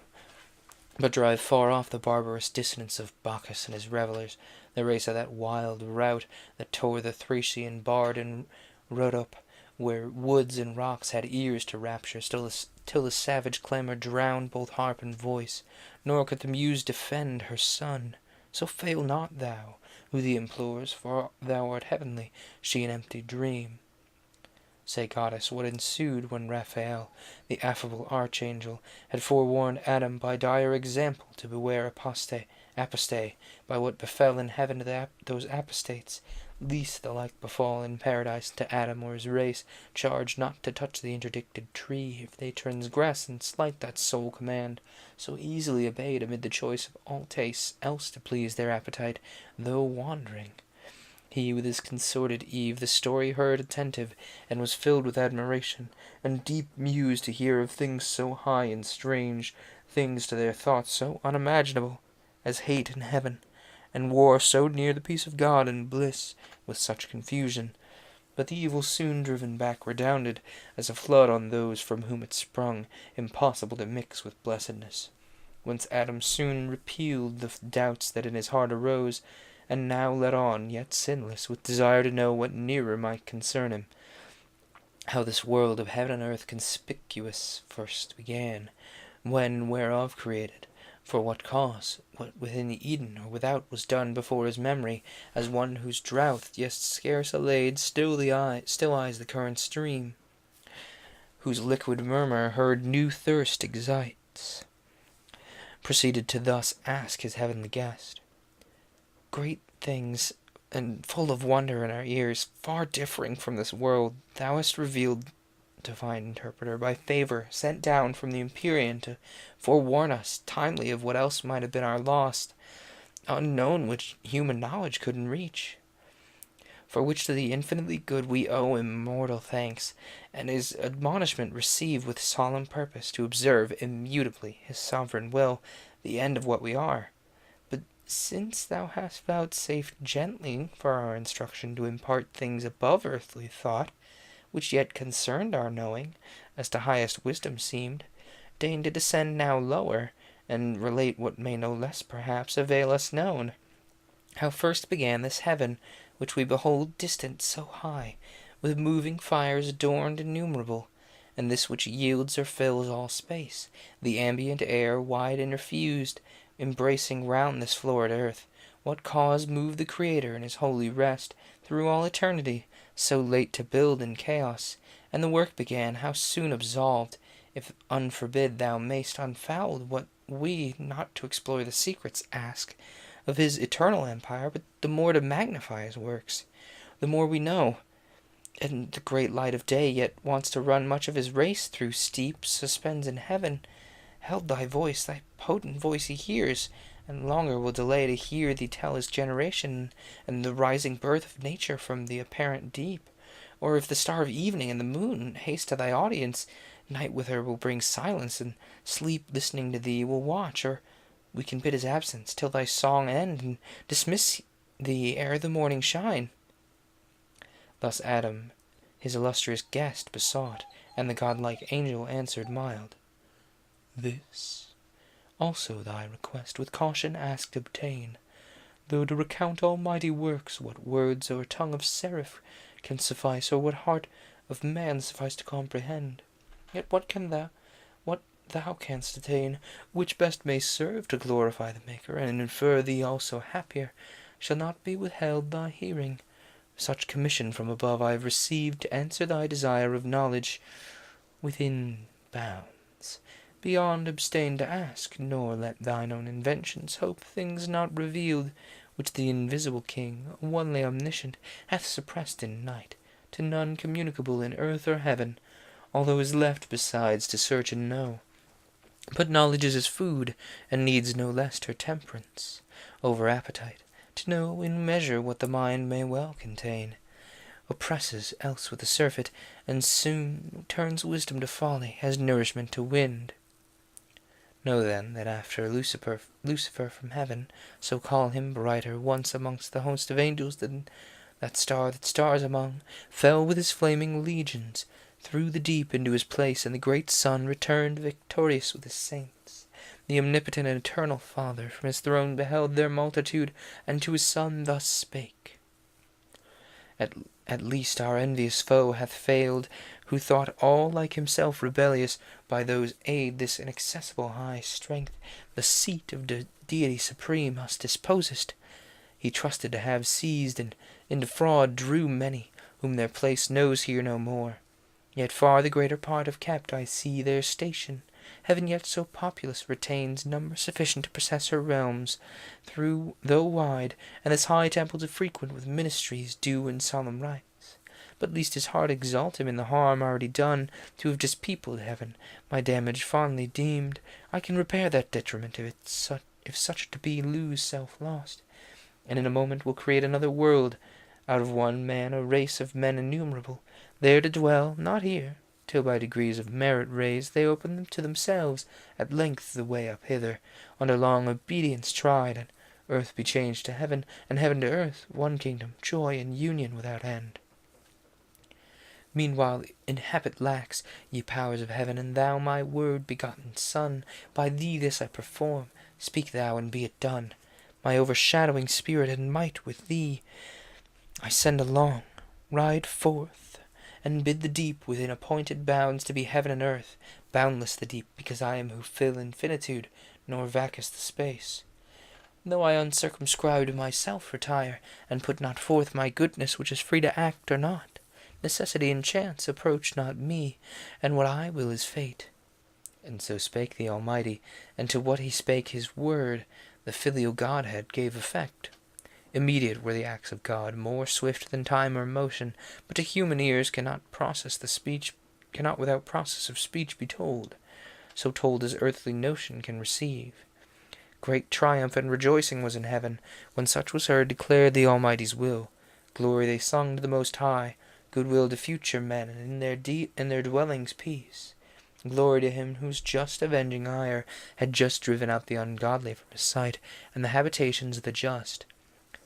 but drive far off the barbarous dissonance of Bacchus and his revellers, the race of that wild rout that tore the Thracian bard and rode up, where woods and rocks had ears to rapture, till the savage clamour drowned both harp and voice, nor could the muse defend her son. So fail not thou, who thee implores, for thou art heavenly, she an empty dream. Say, goddess, what ensued when Raphael, the affable archangel, had forewarned Adam by dire example to beware apostate, by what befell in heaven to those apostates, least the like befall in paradise to Adam or his race, charged not to touch the interdicted tree if they transgress and slight that sole command, so easily obeyed amid the choice of all tastes else to please their appetite, though wandering. He with his consorted Eve the story heard attentive, and was filled with admiration, and deep mused to hear of things so high and strange, things to their thoughts so unimaginable, as hate in heaven, and war so near the peace of God and bliss, with such confusion. But the evil soon driven back redounded, as a flood on those from whom it sprung, impossible to mix with blessedness. Whence Adam soon repealed the doubts that in his heart arose, and now led on, yet sinless, with desire to know what nearer might concern him, how this world of heaven and earth conspicuous first began, when whereof created, for what cause, what within Eden or without was done before his memory, as one whose drouth, yet scarce allayed, still eyes the current stream, whose liquid murmur heard new thirst excites, proceeded to thus ask his heavenly guest. Great things, and full of wonder in our ears, far differing from this world, thou hast revealed, divine interpreter, by favor sent down from the Empyrean to forewarn us timely of what else might have been our loss, unknown, which human knowledge couldn't reach, for which to the infinitely good we owe immortal thanks, and his admonishment receive with solemn purpose to observe immutably his sovereign will, the end of what we are. Since thou hast vouchsafed gently for our instruction to impart things above earthly thought, which yet concerned our knowing, as to highest wisdom seemed, deign to descend now lower, and relate what may no less perhaps avail us known, how first began this heaven, which we behold distant so high, with moving fires adorned innumerable, and this which yields or fills all space, the ambient air wide interfused, embracing round this florid earth, what cause moved the Creator in his holy rest through all eternity, so late to build in chaos, and the work began, how soon absolved, if unforbid thou mayst unfold what we, not to explore the secrets, ask, of his eternal empire, but the more to magnify his works, the more we know, and the great light of day yet wants to run much of his race through steep suspends in heaven, held thy voice, thy potent voice he hears, and longer will delay to hear thee tell his generation, and the rising birth of nature from the apparent deep. Or if the star of evening and the moon haste to thy audience, night with her will bring silence, and sleep listening to thee will watch, or we can bid his absence till thy song end, and dismiss thee ere the morning shine. Thus Adam his illustrious guest besought, and the godlike angel answered mild, This Also thy request with caution asked obtain, though to recount almighty works, what words or tongue of seraph can suffice, or what heart of man suffice to comprehend? Yet what thou canst attain, which best may serve to glorify the Maker, and infer thee also happier, shall not be withheld thy hearing. Such commission from above I have received to answer thy desire of knowledge within bounds. Beyond abstain to ask, nor let thine own inventions hope things not revealed, which the invisible King, onely omniscient, hath suppressed in night, to none communicable in earth or heaven, although is left besides to search and know. But knowledge is his food, and needs no less her temperance, over appetite, to know in measure what the mind may well contain, oppresses else with the surfeit, and soon turns wisdom to folly, as nourishment to wind. Know then that after Lucifer from heaven, so call him brighter, once amongst the host of angels than that star that stars among, fell with his flaming legions through the deep into his place, and the great sun returned victorious with his saints. The omnipotent and eternal Father from his throne beheld their multitude, and to his Son thus spake. At least our envious foe hath failed, who thought all like himself rebellious, by those aid this inaccessible high strength, the seat of deity supreme, us disposest. He trusted to have seized, and into fraud drew many, whom their place knows here no more. Yet far the greater part have kept, I see, their station. Heaven yet so populous retains number sufficient to possess her realms, though wide, and this high temple to frequent with ministries due and solemn rites. But least his heart exalt him in the harm already done, to have dispeopled heaven, my damage fondly deemed. I can repair that detriment, if such to be lose self lost, and in a moment will create another world, out of one man a race of men innumerable, there to dwell, not here, till by degrees of merit raised they open to themselves at length the way up hither, under long obedience tried, and earth be changed to heaven, and heaven to earth, one kingdom, joy and union without end. Meanwhile inhabit lax, ye powers of heaven, and thou my word-begotten Son, by thee this I perform, speak thou and be it done. My overshadowing spirit and might with thee I send along, ride forth, and bid the deep within appointed bounds to be heaven and earth, boundless the deep, because I am who fill infinitude, nor vacus the space. Though I uncircumscribed myself retire, and put not forth my goodness, which is free to act or not, necessity and chance approach not me, and what I will is fate. And so spake the Almighty, and to what he spake his word, the filial Godhead gave effect. Immediate were the acts of God, more swift than time or motion, but to human ears cannot without process of speech be told, so told as earthly notion can receive. Great triumph and rejoicing was in heaven, when such was heard declared the Almighty's will. Glory they sung to the Most High, goodwill to future men, and in their dwellings peace. Glory to him whose just avenging ire had just driven out the ungodly from his sight, and the habitations of the just.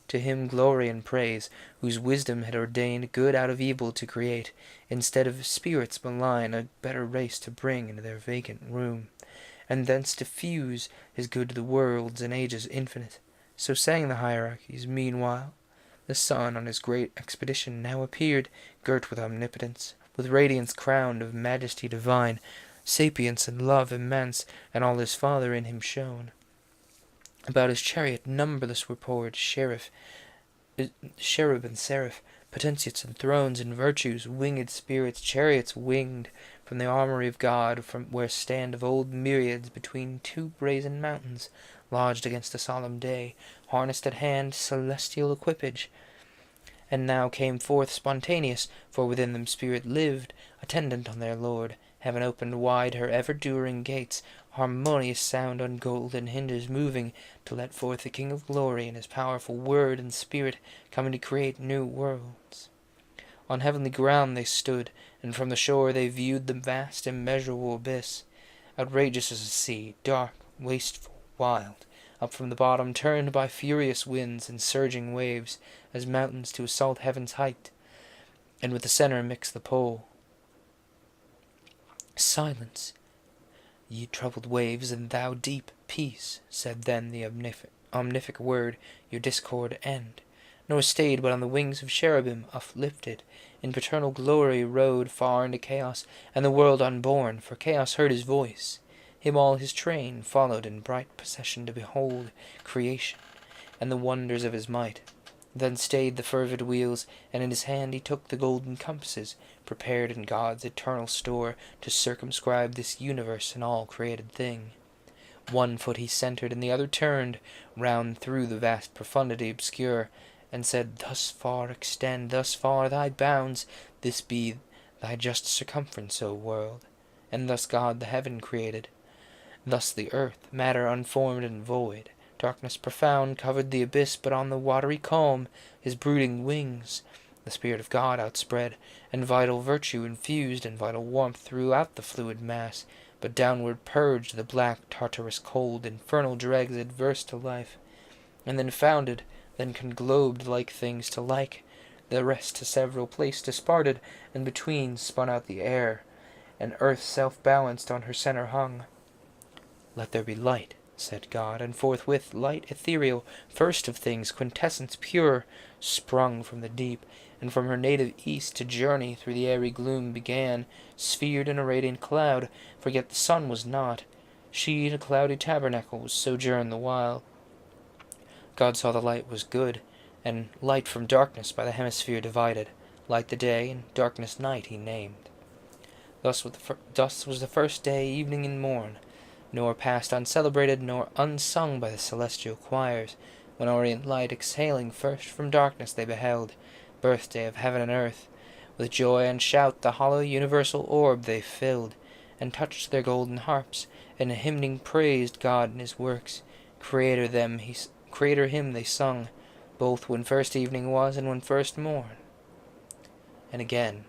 To him glory and praise, whose wisdom had ordained good out of evil to create, instead of spirits malign, a better race to bring into their vacant room, and thence diffuse his good to the worlds and ages infinite. So sang the hierarchies. Meanwhile the sun on his great expedition now appeared, girt with omnipotence, with radiance crowned of majesty divine, sapience and love immense, and all his Father in him shone. About his chariot numberless were poured cherub and seraph, potentiates and thrones and virtues, winged spirits, chariots winged, from the armory of God, from where stand of old myriads between two brazen mountains, lodged against a solemn day, harnessed at hand, celestial equipage. And now came forth spontaneous, for within them spirit lived, attendant on their Lord. Heaven opened wide her ever-during gates, harmonious sound on golden hinges moving, to let forth the King of Glory and his powerful word and spirit, coming to create new worlds. On heavenly ground they stood, and from the shore they viewed the vast immeasurable abyss, outrageous as a sea, dark, wasteful, wild, up from the bottom turned by furious winds and surging waves, as mountains to assault heaven's height, and with the center mix the pole. Silence, ye troubled waves, and thou deep, Peace, said then the omnific word, your discord end. Nor stayed, but on the wings of cherubim uplifted, in paternal glory rode far into chaos, and the world unborn, for chaos heard his voice. Him all his train followed in bright procession to behold creation, and the wonders of his might. Then stayed the fervid wheels, and in his hand he took the golden compasses, prepared in God's eternal store to circumscribe this universe and all created thing. One foot he centered, and the other turned round through the vast profundity obscure, and said, Thus far extend, thus far thy bounds, this be thy just circumference, O world. And thus God the heaven created. Thus the earth, matter unformed and void. Darkness profound covered the abyss, but on the watery calm his brooding wings the Spirit of God outspread, and vital virtue infused, and vital warmth throughout the fluid mass, but downward purged the black Tartarus cold, infernal dregs adverse to life, and then founded, then conglobed like things to like, the rest to several place disparted, and between spun out the air, and earth self-balanced on her centre hung. Let there be light, said God, and forthwith light ethereal, first of things, quintessence pure, sprung from the deep, and from her native east to journey through the airy gloom began, sphered in a radiant cloud, for yet the sun was not. She in a cloudy tabernacle was sojourned the while. God saw the light was good, and light from darkness by the hemisphere divided, light the day, and darkness night he named. Thus was the first day, evening and morn, nor passed uncelebrated nor unsung by the celestial choirs, when orient light exhaling first from darkness they beheld, birthday of heaven and earth. With joy and shout the hollow universal orb they filled, and touched their golden harps, and hymning praised God and his works. Creator him they sung, both when first evening was and when first morn. And again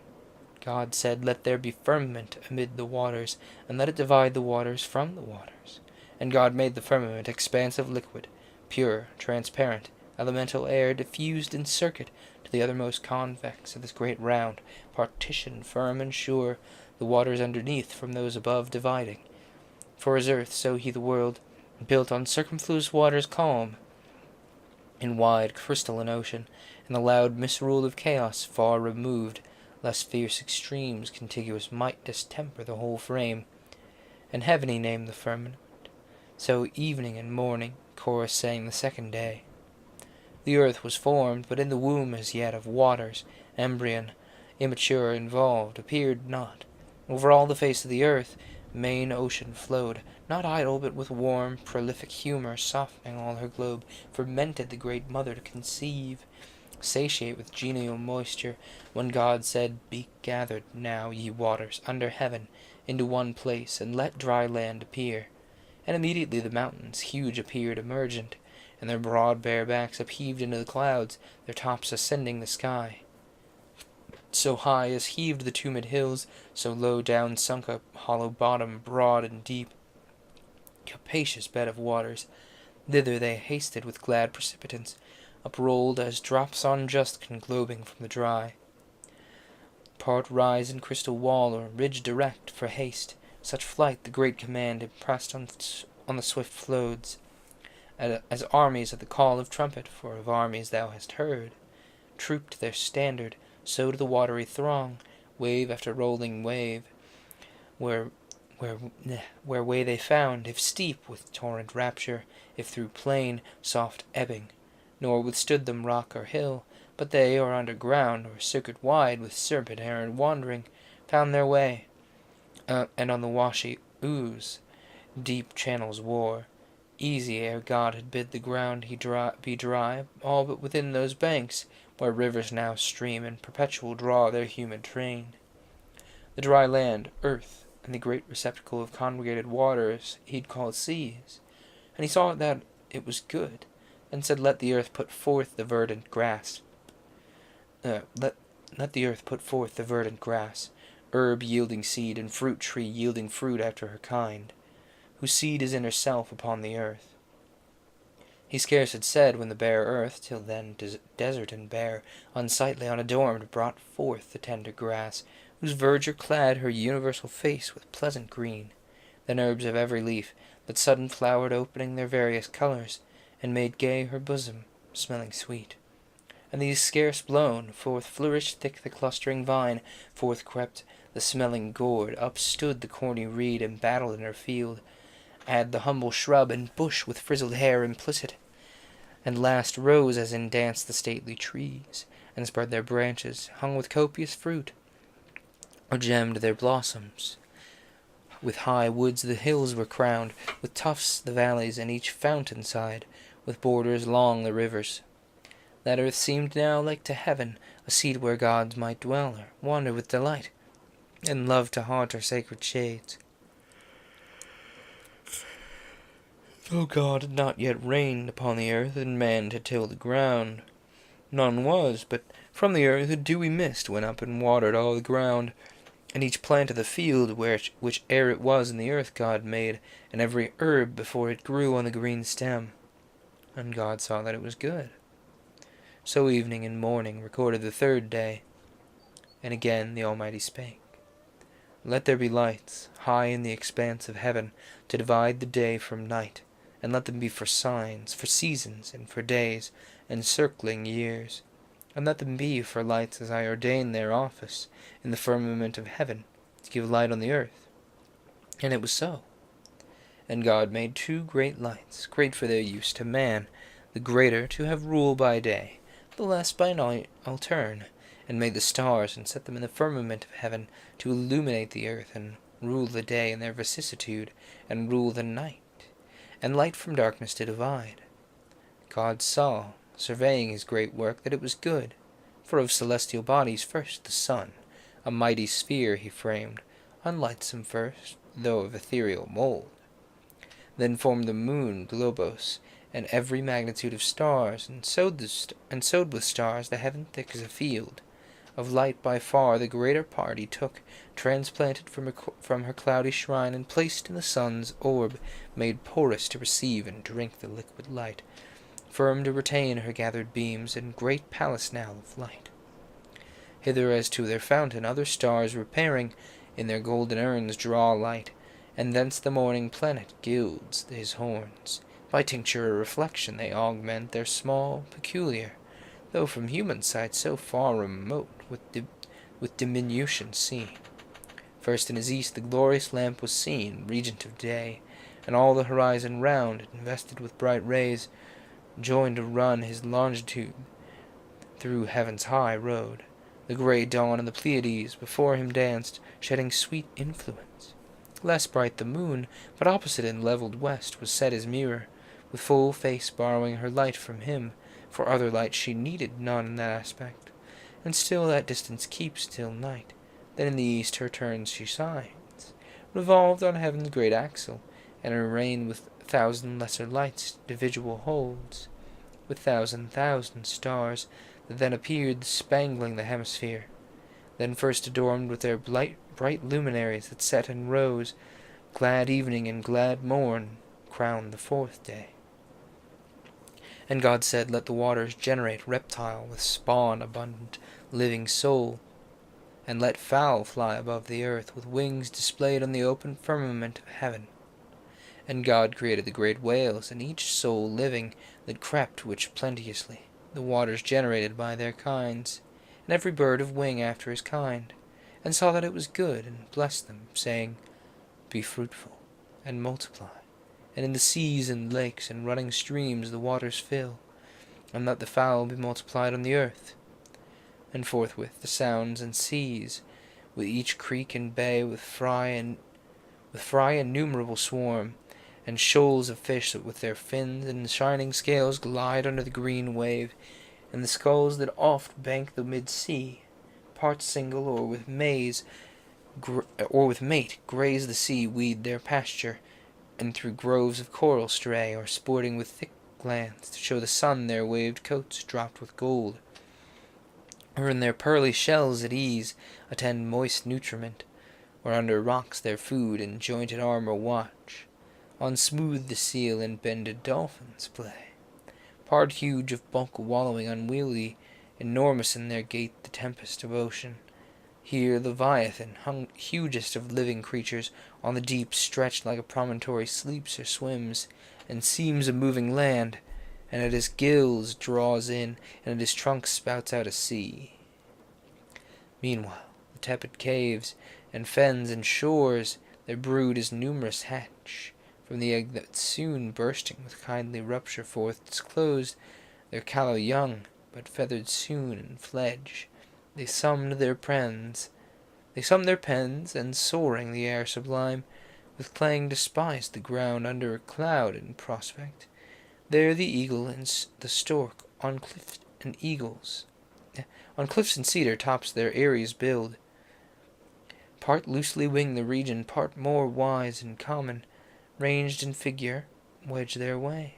God said, Let there be firmament amid the waters, and let it divide the waters from the waters. And God made the firmament expansive liquid, pure, transparent, elemental air diffused in circuit to the othermost convex of this great round, partition firm and sure, the waters underneath from those above dividing. For as earth, so he the world, built on circumfluous waters calm, in wide crystalline ocean, and the loud misrule of chaos far removed, lest fierce extremes contiguous might distemper the whole frame. And heaven he named the firmament. So evening and morning chorus sang the second day. The earth was formed, but in the womb as yet of waters, embryon, immature, involved, appeared not. Over all the face of the earth, main ocean flowed, not idle, but with warm, prolific humor, softening all her globe, fermented the great mother to conceive, satiate with genial moisture, when God said, Be gathered now, ye waters, under heaven, into one place, and let dry land appear. And immediately the mountains, huge, appeared emergent, and their broad bare backs upheaved into the clouds, their tops ascending the sky. So high as heaved the tumid hills, so low down sunk a hollow bottom, broad and deep, capacious bed of waters. Thither they hasted with glad precipitance, uprolled as drops on just conglobing from the dry. Part rise in crystal wall or ridge direct for haste, such flight the great command impressed on the swift floods, as armies at the call of trumpet, for of armies thou hast heard, trooped their standard, so to the watery throng, wave after rolling wave, where way they found, if steep with torrent rapture, if through plain soft ebbing, nor withstood them rock or hill, but they, or underground, or circuit wide, with serpent errand wandering, found their way, and on the washy ooze deep channels wore, easy ere God had bid the ground be dry, all but within those banks, where rivers now stream and perpetual draw their humid train. The dry land, earth, and the great receptacle of congregated waters he'd called seas, and he saw that it was good, and said, Let the earth put forth the verdant grass. Let the earth put forth the verdant grass, herb yielding seed, and fruit tree yielding fruit after her kind, whose seed is in herself upon the earth. He scarce had said, when the bare earth, till then desert and bare, unsightly, unadorned, brought forth the tender grass, whose verdure clad her universal face with pleasant green, then herbs of every leaf, that sudden flowered, opening their various colours, and made gay her bosom, smelling sweet. And these scarce blown, forth flourished thick the clustering vine, forth crept the smelling gourd, up stood the corny reed embattled in her field, add the humble shrub and bush with frizzled hair implicit, and last rose as in dance the stately trees, and spread their branches, hung with copious fruit, or gemmed their blossoms. With high woods the hills were crowned, with tufts the valleys, and each fountain side, with borders long the rivers. That earth seemed now like to heaven, a seat where gods might dwell or wander with delight, and love to haunt her sacred shades. Though God had not yet reigned upon the earth, and man to till the ground, none was, but from the earth a dewy mist went up and watered all the ground, and each plant of the field, which ere it was in the earth God made, and every herb before it grew on the green stem. And God saw that it was good. So evening and morning recorded the third day. And again the Almighty spake, Let there be lights high in the expanse of heaven, to divide the day from night, and let them be for signs, for seasons, and for days, and circling years. And let them be for lights as I ordain their office in the firmament of heaven, to give light on the earth. And it was so. And God made 2 great lights, great for their use to man, the greater to have rule by day, the less by night altern, and made the stars, and set them in the firmament of heaven, to illuminate the earth, and rule the day in their vicissitude, and rule the night, and light from darkness to divide. God saw, surveying his great work, that it was good. For of celestial bodies first the sun, a mighty sphere he framed, unlightsome first, though of ethereal mould. Then formed the moon, globos, and every magnitude of stars, and sowed with stars the heaven thick as a field. Of light by far the greater part he took, transplanted from her cloudy shrine, and placed in the sun's orb, made porous to receive and drink the liquid light, firm to retain her gathered beams, and great palace now of light. Hither as to their fountain other stars repairing, in their golden urns draw light, and thence the morning planet gilds his horns. By tincture or reflection they augment their small peculiar, though from human sight so far remote, with diminution seen. First in his east the glorious lamp was seen, regent of day, and all the horizon round, invested with bright rays, joined to run his longitude through heaven's high road. The grey dawn and the Pleiades before him danced, shedding sweet influence. Less bright the moon, but opposite in levelled west, was set as mirror, with full face borrowing her light from him, for other light she needed none in that aspect. And still that distance keeps till night, then in the east her turns she shines, revolved on heaven's great axle, and her reign with 1,000 lesser lights individual holds, with 1,000 stars, that then appeared spangling the hemisphere, then first adorned with their bright luminaries that set and rose, glad evening and glad morn crowned the 4th day. And God said, Let the waters generate reptile with spawn abundant, living soul, and let fowl fly above the earth with wings displayed on the open firmament of heaven. And God created the great whales, and each soul living that crept which plenteously the waters generated by their kinds, and every bird of wing after his kind, and saw that it was good, and blessed them, saying, Be fruitful, and multiply, and in the seas and lakes and running streams the waters fill, and let the fowl be multiplied on the earth. And forthwith the sounds and seas, with each creek and bay, with fry innumerable swarm, and shoals of fish that with their fins and shining scales glide under the green wave, and the skulls that oft bank the mid-sea, part single or with mate graze the sea weed their pasture, and through groves of coral stray, or sporting with thick glands to show the sun their waved coats dropped with gold, or in their pearly shells at ease attend moist nutriment, or under rocks their food and jointed armor watch. On smooth the seal and bended dolphins play, part huge of bulk wallowing unwieldy, enormous in their gait the tempest of ocean, Here Leviathan, hugest of living creatures, on the deep stretched like a promontory, sleeps or swims, and seems a moving land, and at his gills draws in, and at his trunk spouts out a sea. Meanwhile, the tepid caves, and fens, and shores, their brood is numerous hatch, from the egg that soon bursting with kindly rupture forth disclosed their callow young, but feathered soon and fledge. They sum their pens, and soaring the air sublime, with clang despise the ground under a cloud in prospect. There the eagle and the stork on cliff and eagles, on cliffs and cedar tops their eyries build, part loosely wing the region, part more wise and common, ranged in figure, wedge their way,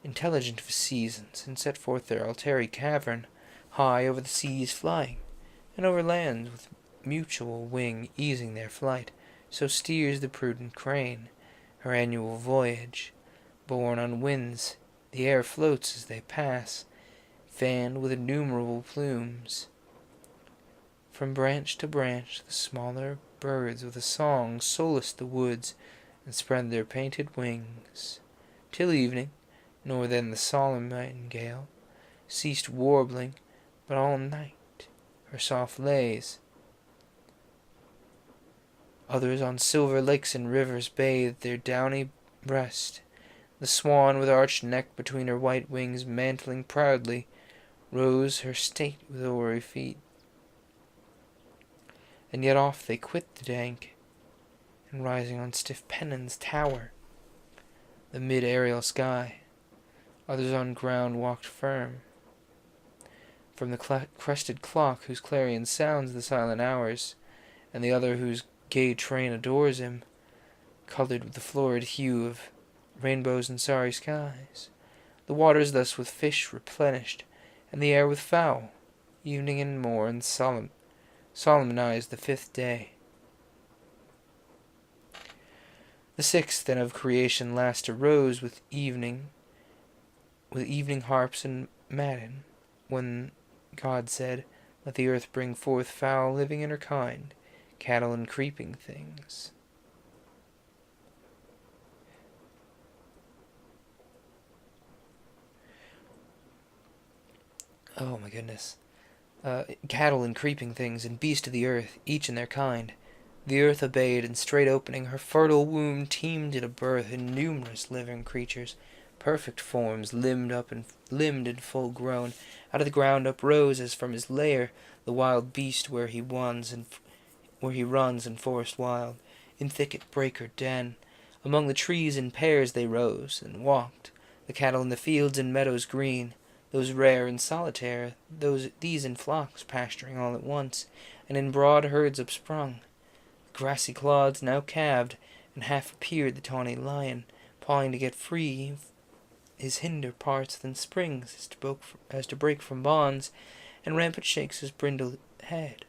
intelligent of seasons, and set forth their altary cavern, high over the seas flying, and over lands with mutual wing easing their flight. So steers the prudent crane her annual voyage, borne on winds. The air floats as they pass, fanned with innumerable plumes. From branch to branch the smaller birds with a song solace the woods, and spread their painted wings, till evening, nor then the solemn nightingale ceased warbling, but all night her soft lays. Others on silver lakes and rivers bathed their downy breast. The swan with arched neck between her white wings mantling proudly, rose her state with hoary feet. And yet oft they quit the dank, and rising on stiff pennons tower the mid-aerial sky. Others on ground walked firm. From the crested clock whose clarion sounds the silent hours, and the other whose gay train adores him, colored with the florid hue of rainbows and starry skies, the waters thus with fish replenished, and the air with fowl, evening and morn solemnized the 5th day. The 6th then of creation last arose with evening harps and matin, when God said, "Let the earth bring forth fowl living in her kind, cattle and creeping things." Oh my goodness. Cattle and creeping things, and beasts of the earth, each in their kind. The earth obeyed, and straight opening her fertile womb teemed at a birth in numerous living creatures, perfect forms, limbed and full grown. Out of the ground uprose, as from his lair, the wild beast where he runs in forest wild, in thicket, brake, or den. Among the trees in pairs they rose, and walked, the cattle in the fields and meadows green, those rare and solitary, these in flocks pasturing all at once, and in broad herds upsprung. The grassy clods now calved, and half appeared the tawny lion, pawing to get free his hinder parts, then springs as to break from bonds, and rampant shakes his brindled head.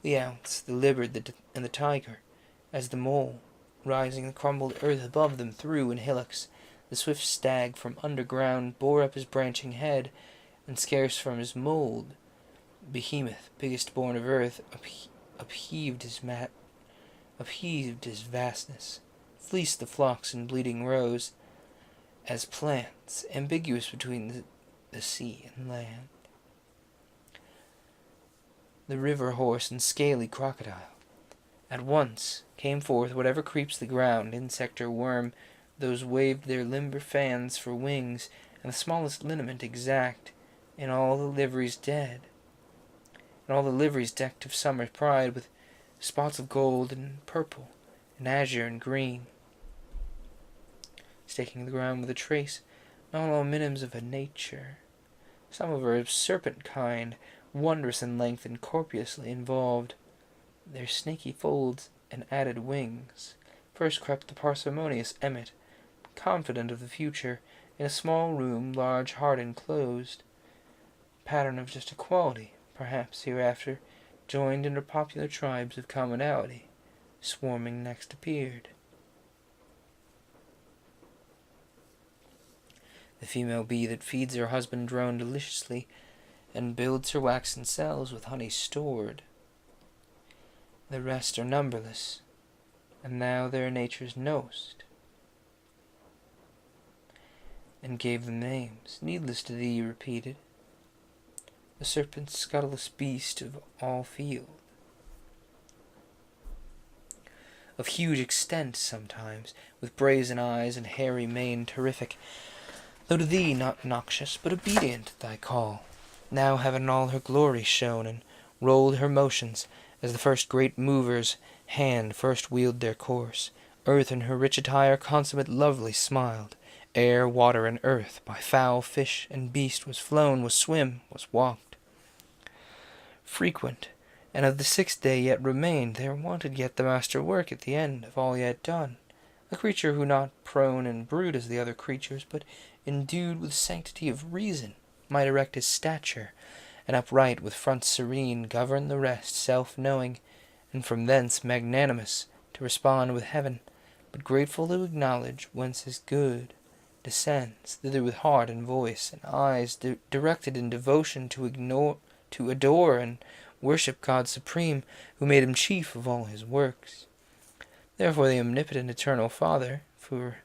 The ounce, the leopard, and the tiger, as the mole, rising the crumbled earth above them threw in hillocks. The swift stag from underground bore up his branching head, and scarce from his mould, behemoth, biggest born of earth, upheaved his vastness, fleeced the flocks in bleeding rows, as plants, ambiguous between the sea and land. The river horse and scaly crocodile at once came forth, whatever creeps the ground, insect or worm. Those waved their limber fans for wings, and the smallest lineament exact, in all the liveries decked of summer's pride, with spots of gold and purple, and azure and green, staking the ground with a trace, not all minims of a nature, some of her serpent kind, wondrous in length and corpulously involved. Their snaky folds and added wings. First crept the parsimonious emmet, confident of the future, in a small room, large, hard, enclosed, pattern of just equality, perhaps hereafter, joined into popular tribes of commonality. Swarming next appeared the female bee that feeds her husband drone deliciously, and builds her waxen cells with honey stored. The rest are numberless, and thou their natures know'st, and gave them names, needless to thee repeated. The serpent, scuttleless beast of all field, of huge extent sometimes, with brazen eyes and hairy mane terrific, though to thee not noxious, but obedient thy call. Now heaven all her glory shone, and rolled her motions, as the first great mover's hand first wheeled their course. Earth in her rich attire consummate lovely smiled. Air, water, and earth, by fowl, fish, and beast was flown, was swim, was walked. Frequent, and of the 6th day yet remained, there wanted yet the master work at the end of all yet done. A creature who not prone and brute as the other creatures, but endued with sanctity of reason, might erect his stature, and upright with front serene govern the rest, self-knowing, and from thence magnanimous to respond with heaven, but grateful to acknowledge whence his good descends, thither with heart and voice and eyes directed in devotion to adore and worship God supreme, who made him chief of all his works. Therefore the omnipotent eternal Father, for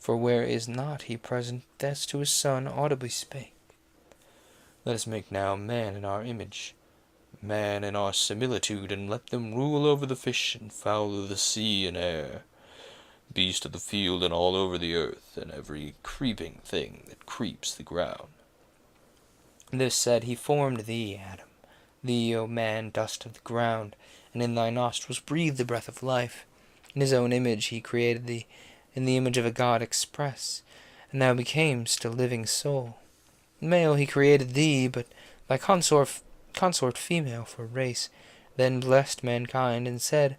where is not he present, thus to his Son audibly spake. Let us make now man in our image, man in our similitude, and let them rule over the fish and fowl of the sea and air, beast of the field and all over the earth, and every creeping thing that creeps the ground. This said, he formed thee, Adam, thee, O man, dust of the ground, and in thy nostrils breathed the breath of life. In his own image he created thee, in the image of a God express, and thou becamest a living soul. Male he created thee, but thy consort female for race. Then blessed mankind, and said,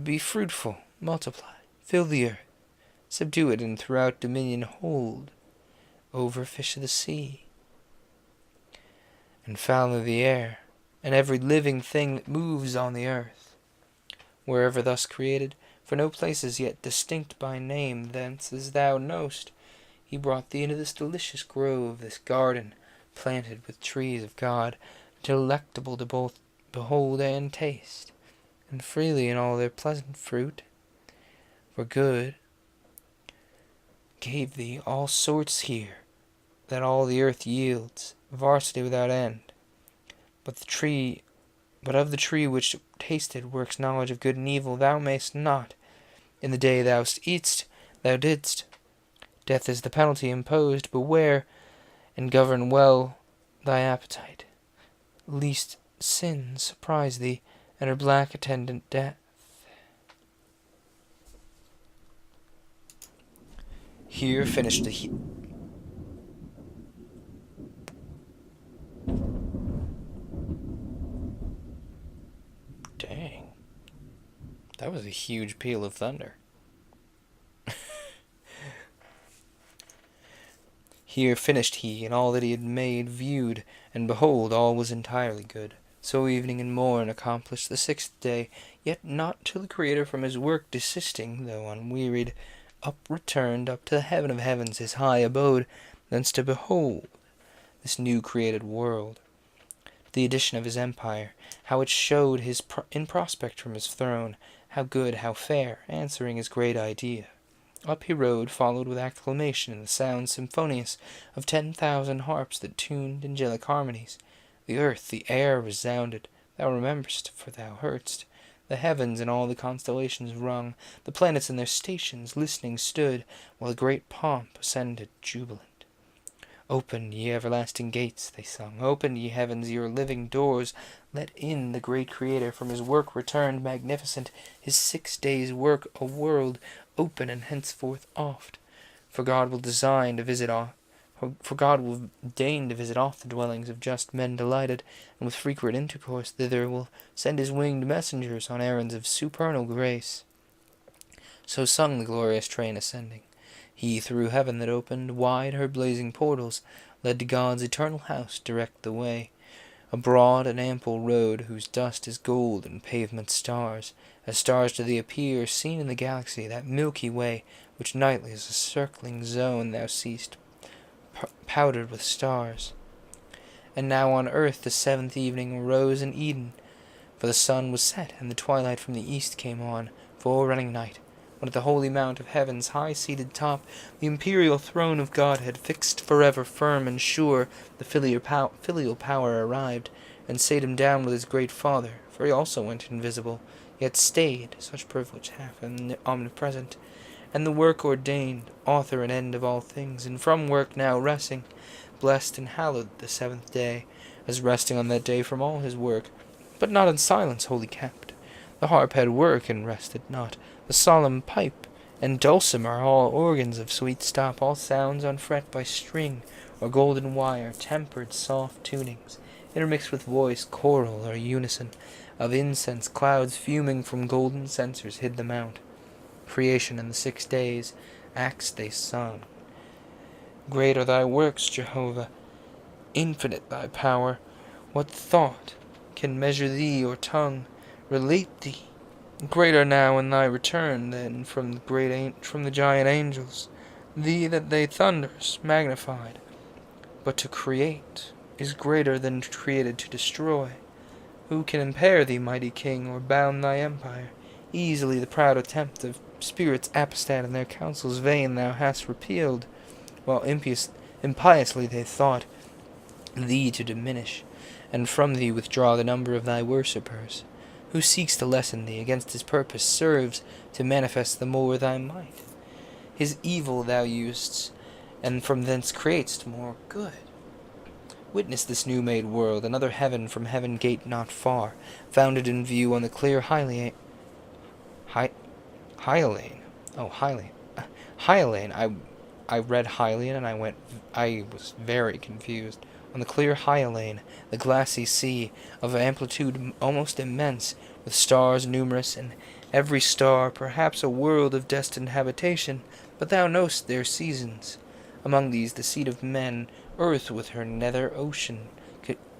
Be fruitful, multiply, fill the earth, subdue it, and throughout dominion hold over fish of the sea, and fowl of the air, and every living thing that moves on the earth. Wherever thus created, for no place is yet distinct by name, thence, as thou know'st, he brought thee into this delicious grove, this garden, planted with trees of God, delectable to both behold and taste, and freely in all their pleasant fruit, for good, gave thee all sorts here, that all the earth yields, varsity without end. But of the tree which tasted works knowledge of good and evil, thou mayst not. In the day thou eat'st, thou didst. Death is the penalty imposed. Beware, and govern well thy appetite, lest sin surprise thee, and her black attendant death. Here finished the Dang. That was a huge peal of thunder. Here finished he, and all that he had made viewed, and behold, all was entirely good. So evening and morn accomplished the 6th day, yet not till the Creator from his work desisting, though unwearied, returned up to the heaven of heavens, his high abode, thence to behold this new created world, the addition of his empire, how it showed his in prospect from his throne, how good, how fair, answering his great idea. Up he rode, followed with acclamation and the sound symphonious of 10,000 harps that tuned angelic harmonies. The earth, the air resounded, thou rememberest, for thou heardst. The heavens and all the constellations rung, the planets in their stations listening stood, while a great pomp ascended jubilant. Open, ye everlasting gates, they sung, open, ye heavens, your living doors, let in the great Creator from his work returned magnificent, his 6 days' work, a world open and henceforth oft. For God will deign to visit oft the dwellings of just men delighted, and with frequent intercourse thither will send his winged messengers on errands of supernal grace. So sung the glorious train ascending. He through heaven that opened wide her blazing portals, led to God's eternal house direct the way. A broad and ample road, whose dust is gold and pavement stars, as stars do they appear, seen in the galaxy, that Milky Way, which nightly is a circling zone thou seest, powdered with stars. And now on earth the 7th evening arose in Eden, For the sun was set, and the twilight from the east came on, forerunning night, when at the holy mount of heaven's high-seated top, the imperial throne of God had fixed forever firm and sure, the filial power arrived, and sate him down with his great Father, for he also went invisible, yet stayed, such privilege hath an omnipresent, and the work ordained, author and end of all things, and from work now resting, blessed and hallowed the seventh day, as resting on that day from all his work, but not in silence wholly kept. The harp had work and rested not, the solemn pipe and dulcimer, all organs of sweet stop, all sounds unfret by string or golden wire, tempered soft tunings, intermixed with voice, choral or unison, of incense clouds fuming from golden censers hid the mount. Creation and the 6 days, acts they sung. Great are thy works, Jehovah, infinite thy power. What thought can measure thee, or tongue relate thee? Greater now in thy return than from the giant angels. Thee that they thunders magnified, but to create is greater than created to destroy. Who can impair thee, mighty King, or bound thy empire? Easily the proud attempt of spirits apostate and their counsels vain thou hast repealed, while impiously they thought thee to diminish, and from thee withdraw the number of thy worshippers. Who seeks to lessen thee against his purpose serves to manifest the more thy might. His evil thou usedst, and from thence createst more good. Witness this new-made world, another heaven from heaven gate not far, founded in view on the clear Hyliane. I read Hylian and I was very confused. On the clear Hyliane, the glassy sea, of amplitude almost immense, with stars numerous, and every star perhaps a world of destined habitation, but thou know'st their seasons. Among these the seat of men, earth with her nether ocean,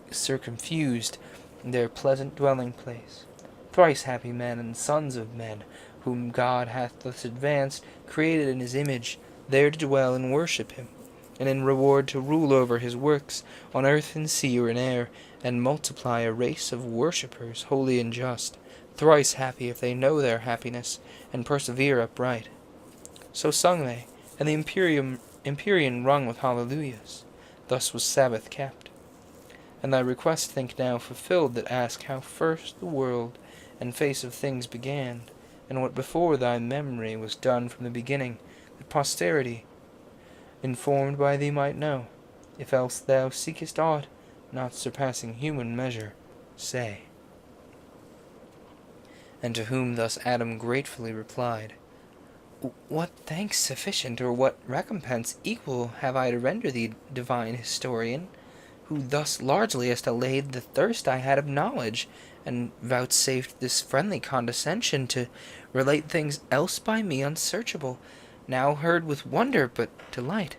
circumfused, their pleasant dwelling place. Thrice happy men and sons of men, whom God hath thus advanced, created in his image, there to dwell and worship him, and in reward to rule over his works, on earth and sea or in air, and multiply a race of worshippers, holy and just, thrice happy if they know their happiness, and persevere upright. So sung they, and the Empyrean rung with hallelujahs. Thus was Sabbath kept. And thy request think now fulfilled that ask how first the world and face of things began, and what before thy memory was done from the beginning, that posterity, informed by thee, might know. If else thou seekest aught, not surpassing human measure, say. And to whom thus Adam gratefully replied, What thanks sufficient, or what recompense equal, have I to render thee, divine historian, who thus largely hast allayed the thirst I had of knowledge, and vouchsafed this friendly condescension to relate things else by me unsearchable, now heard with wonder but delight,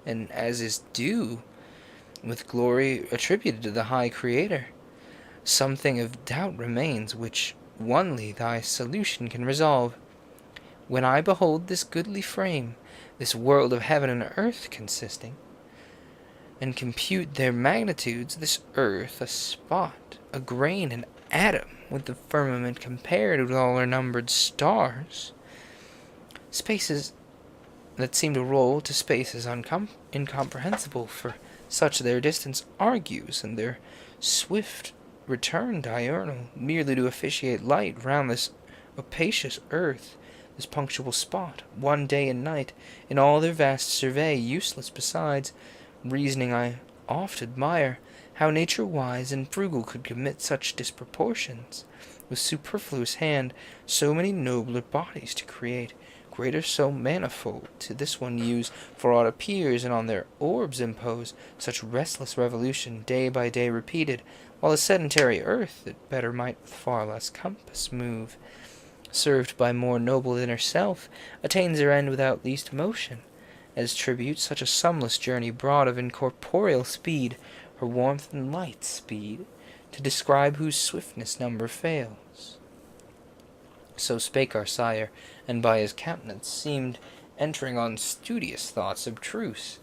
and as is due, with glory attributed to the high Creator. Something of doubt remains, which onely thy solution can resolve. When I behold this goodly frame, this world of heaven and earth consisting, and compute their magnitudes, this earth a spot, a grain, an atom, with the firmament compared with all her numbered stars, spaces that seem to roll to spaces incomprehensible, for such their distance argues, and their swift return diurnal, merely to officiate light round this opacious earth, this punctual spot, one day and night, in all their vast survey, useless besides. Reasoning I oft admire, how nature wise and frugal could commit such disproportions, with superfluous hand, so many nobler bodies to create, greater so manifold to this one use, for aught appears, and on their orbs impose such restless revolution, day by day repeated, while the sedentary earth, that better might with far less compass move, served by more noble than herself, attains her end without least motion, as tribute such a sumless journey broad of incorporeal speed, her warmth and light speed, to describe whose swiftness number fails. So spake our sire, and by his countenance seemed entering on studious thoughts abstruse,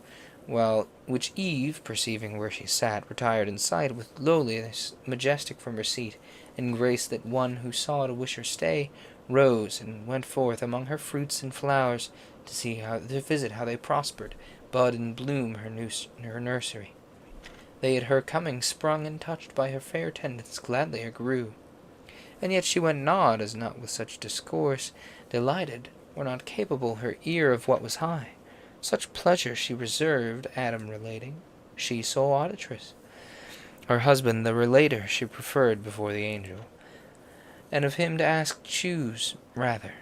which Eve, perceiving where she sat, retired in sight with lowliness majestic from her seat, and grace that one who saw to wish her stay rose and went forth among her fruits and flowers to visit how they prospered, bud and bloom her nursery. They at her coming sprung, and touched by her fair tendance gladlier grew. And yet she went not, as not with such discourse delighted, or not capable her ear of what was high. Such pleasure she reserved, Adam relating, she sole auditress. Her husband, the relator, she preferred before the angel, and of him to ask choose rather.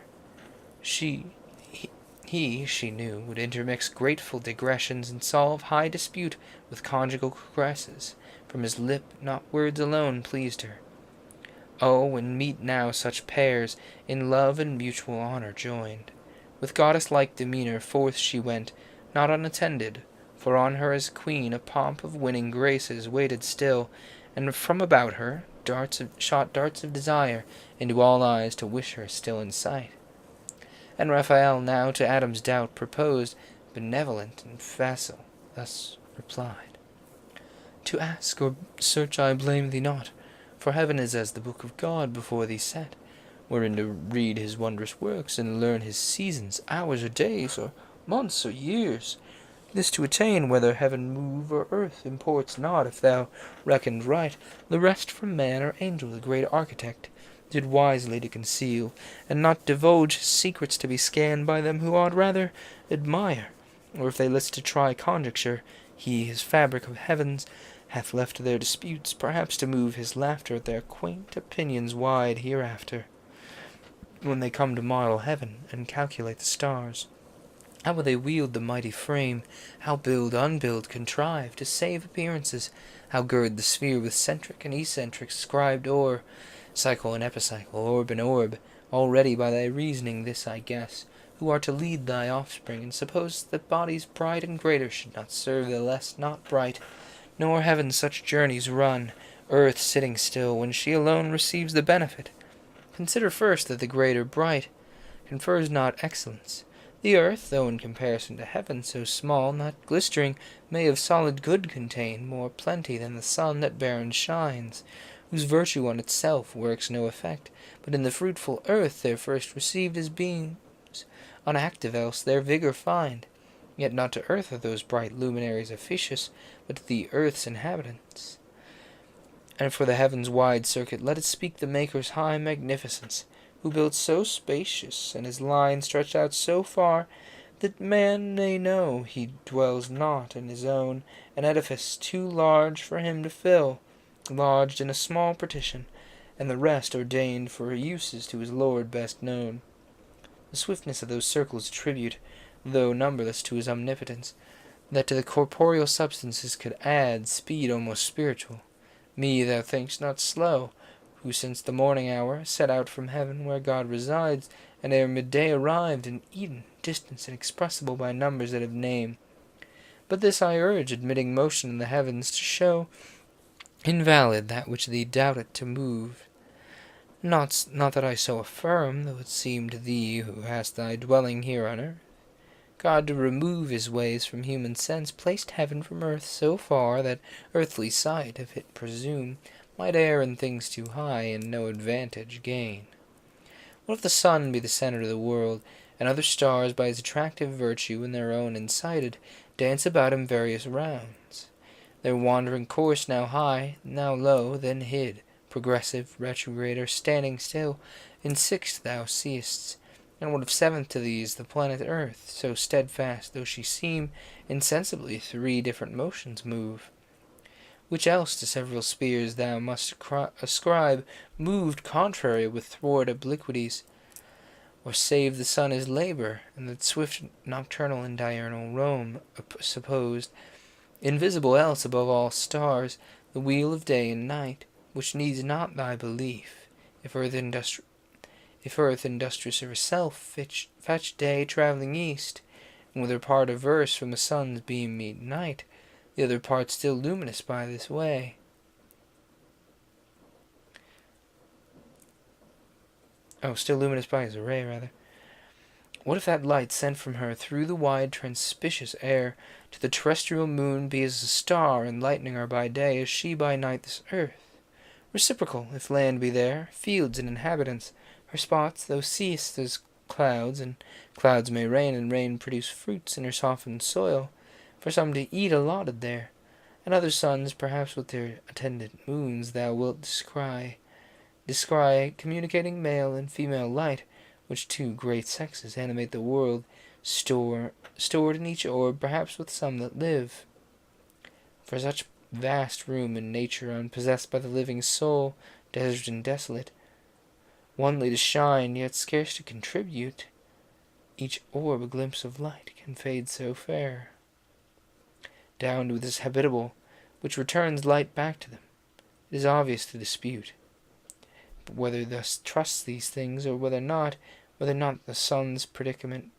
He, she knew, would intermix grateful digressions, and solve high dispute with conjugal caresses. From his lip not words alone pleased her. Oh, when meet now such pairs, in love and mutual honour joined. With goddess-like demeanour forth she went, not unattended, for on her as queen a pomp of winning graces waited still, and from about her shot darts of desire into all eyes to wish her still in sight. And Raphael now to Adam's doubt proposed, benevolent and facile, thus replied: To ask or search I blame thee not, for heaven is as the book of God before thee set, wherein to read his wondrous works, and learn his seasons, hours or days, or months or years. This to attain, whether heaven move or earth, imports not, if thou reckoned right. The rest from man or angel the great architect did wisely to conceal, and not divulge his secrets to be scanned by them who ought rather admire. Or if they list to try conjecture, he his fabric of heavens hath left to their disputes, perhaps to move his laughter at their quaint opinions wide hereafter, when they come to model heaven and calculate the stars. How will they wield the mighty frame? How build, unbuild, contrive to save appearances? How gird the sphere with centric and eccentric scribed o'er, cycle and epicycle, orb and orb? Already by thy reasoning this I guess, who are to lead thy offspring, and suppose that bodies bright and greater should not serve the less not bright, nor heaven such journeys run, earth sitting still, when she alone receives the benefit. Consider first that the greater bright confers not excellence. The earth, though in comparison to heaven so small, not glistering, may of solid good contain more plenty than the sun that barren shines, whose virtue on itself works no effect, but in the fruitful earth they're first received as beings unactive, else their vigour find. Yet not to earth are those bright luminaries officious, but to the earth's inhabitants. And for the heaven's wide circuit let it speak the Maker's high magnificence, who built so spacious, and his line stretched out so far, that man may know he dwells not in his own, an edifice too large for him to fill, lodged in a small partition, and the rest ordained for uses to his Lord best known. The swiftness of those circles attribute, though numberless, to his omnipotence, that to the corporeal substances could add speed almost spiritual. Me thou think'st not slow, who since the morning hour set out from heaven where God resides, and ere midday arrived in Eden, distance inexpressible by numbers that have name. But this I urge, admitting motion in the heavens, to show invalid that which thee doubteth to move. Not that I so affirm, though it seem to thee who hast thy dwelling here on earth. God, to remove his ways from human sense, placed heaven from earth so far that earthly sight, if it presume, might err in things too high, and no advantage gain. What if the sun be the centre of the world, and other stars by his attractive virtue and their own incited, dance about him various rounds, their wandering course now high, now low, then hid, progressive, retrograde, or standing still, in sixth thou seest. And what if seventh to these the planet Earth, so steadfast though she seem, insensibly three different motions move? Which else to several spheres thou must ascribe moved contrary with thwart obliquities, or save the sun his labour, and that swift nocturnal and diurnal roam supposed, invisible else above all stars, the wheel of day and night, which needs not thy belief, if earth industrious herself fetch day travelling east, and with her part averse from the sun's beam meet night, the other part still luminous by this way. Still luminous by his array, rather. What if that light sent from her through the wide transpicious air to the terrestrial moon be as a star, enlightening her by day as she by night this earth? reciprocal, if land be there, fields and inhabitants. Her spots, though seest as clouds, and clouds may rain, and rain produce fruits in her softened soil, for some to eat allotted there, and other suns, perhaps with their attendant moons, thou wilt descry communicating male and female light, which two great sexes animate the world, stored in each orb, perhaps with some that live. For such vast room in nature, unpossessed by the living soul, desert and desolate, onely to shine, yet scarce to contribute, each orb a glimpse of light can fade so fair. Down to this habitable, which returns light back to them, it is obvious to dispute. But whether thus trusts these things, or whether not the sun's predicament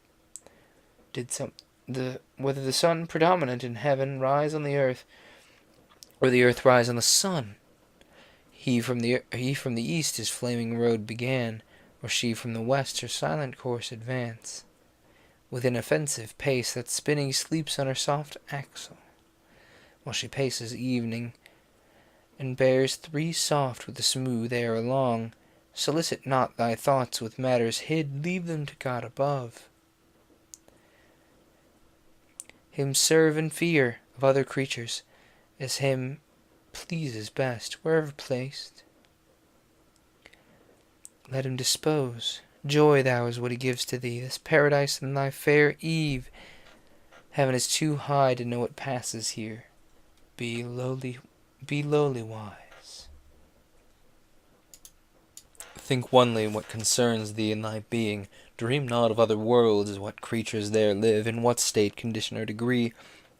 whether the sun predominant in heaven rise on the earth, or the earth rise on the sun. He from the east his flaming road began, or she from the west her silent course advance, with inoffensive pace that spinning sleeps on her soft axle, while she paces evening, and bears three soft with the smooth air along. Solicit not thy thoughts with matters hid, leave them to God above. Him serve in fear of other creatures, as him pleases best, wherever placed. Let him dispose. Joy thou is what he gives to thee, this paradise and thy fair Eve. Heaven is too high to know what passes here. Be lowly wise. Think only what concerns thee in thy being. Dream not of other worlds, what creatures there live, in what state, condition, or degree.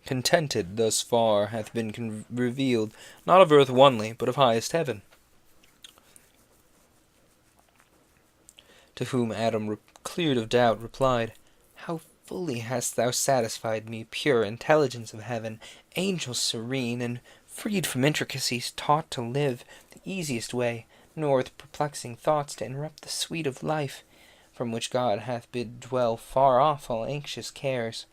Contented thus far hath been revealed, not of earth only, but of highest heaven. To whom Adam, cleared of doubt, replied, How fully hast thou satisfied me, pure intelligence of heaven, angel serene, and freed from intricacies, taught to live the easiest way, nor with perplexing thoughts to interrupt the sweet of life, from which God hath bid dwell far off all anxious cares,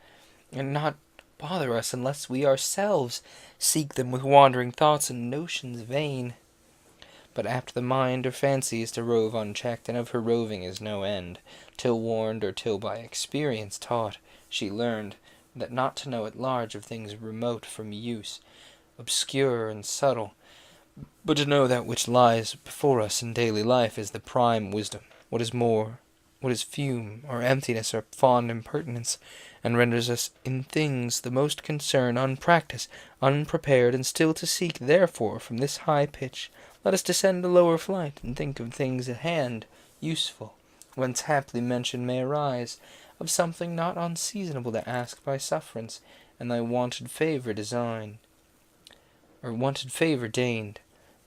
and not bother us unless we ourselves seek them with wandering thoughts and notions vain. But apt the mind or fancy is to rove unchecked, and of her roving is no end, till warned or till by experience taught, she learned that not to know at large of things remote from use, obscure and subtle, but to know that which lies before us in daily life is the prime wisdom, what is more, what is fume, or emptiness, or fond impertinence, and renders us in things the most concerned, unpractised, unprepared, and still to seek, therefore, from this high pitch, let us descend a lower flight, and think of things at hand, useful, whence haply mention may arise, of something not unseasonable to ask by sufferance, and thy wanted favour deigned.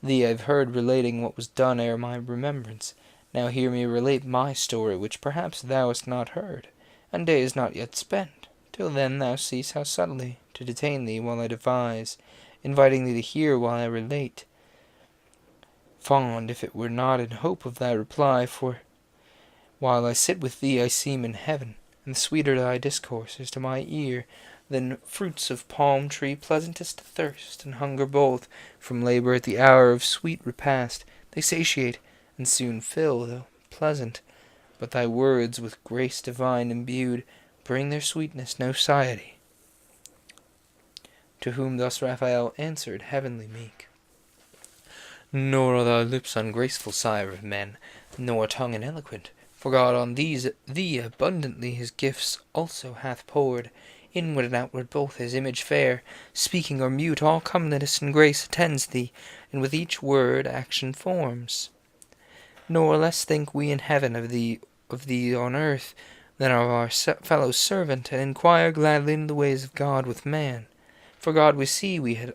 Thee I've heard relating what was done ere my remembrance. Now hear me relate my story, which perhaps thou hast not heard, and day is not yet spent. Till then thou cease how subtly to detain thee while I devise, inviting thee to hear while I relate. Fond, if it were not in hope of thy reply, for while I sit with thee I seem in heaven, and the sweeter thy discourse is to my ear than fruits of palm tree, pleasantest to thirst and hunger both, from labour at the hour of sweet repast. They satiate and soon fill, though pleasant, but thy words with grace divine imbued bring their sweetness no satiety. To whom thus Raphael answered, heavenly meek, Nor are thy lips ungraceful, sire of men, nor tongue ineloquent, for God on thee abundantly his gifts also hath poured, inward and outward both his image fair, speaking or mute, all comeliness and grace attends thee, and with each word action forms. Nor less think we in heaven of thee on earth than of our fellow servant, and inquire gladly in the ways of God with man. For God we see we hath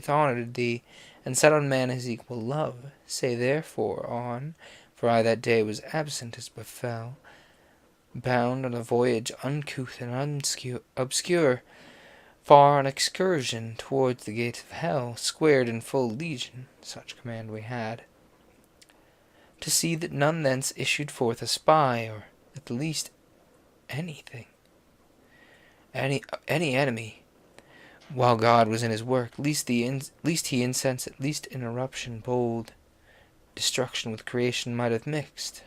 honoured thee, and set on man his equal love. Say therefore on, for I that day was absent as befell, bound on a voyage uncouth and obscure, far on excursion towards the gates of hell, squared in full legion, such command we had, to see that none thence issued forth a spy, or at the least any enemy, while God was in his work, least he insensate, least interruption bold, destruction with creation might have mixed.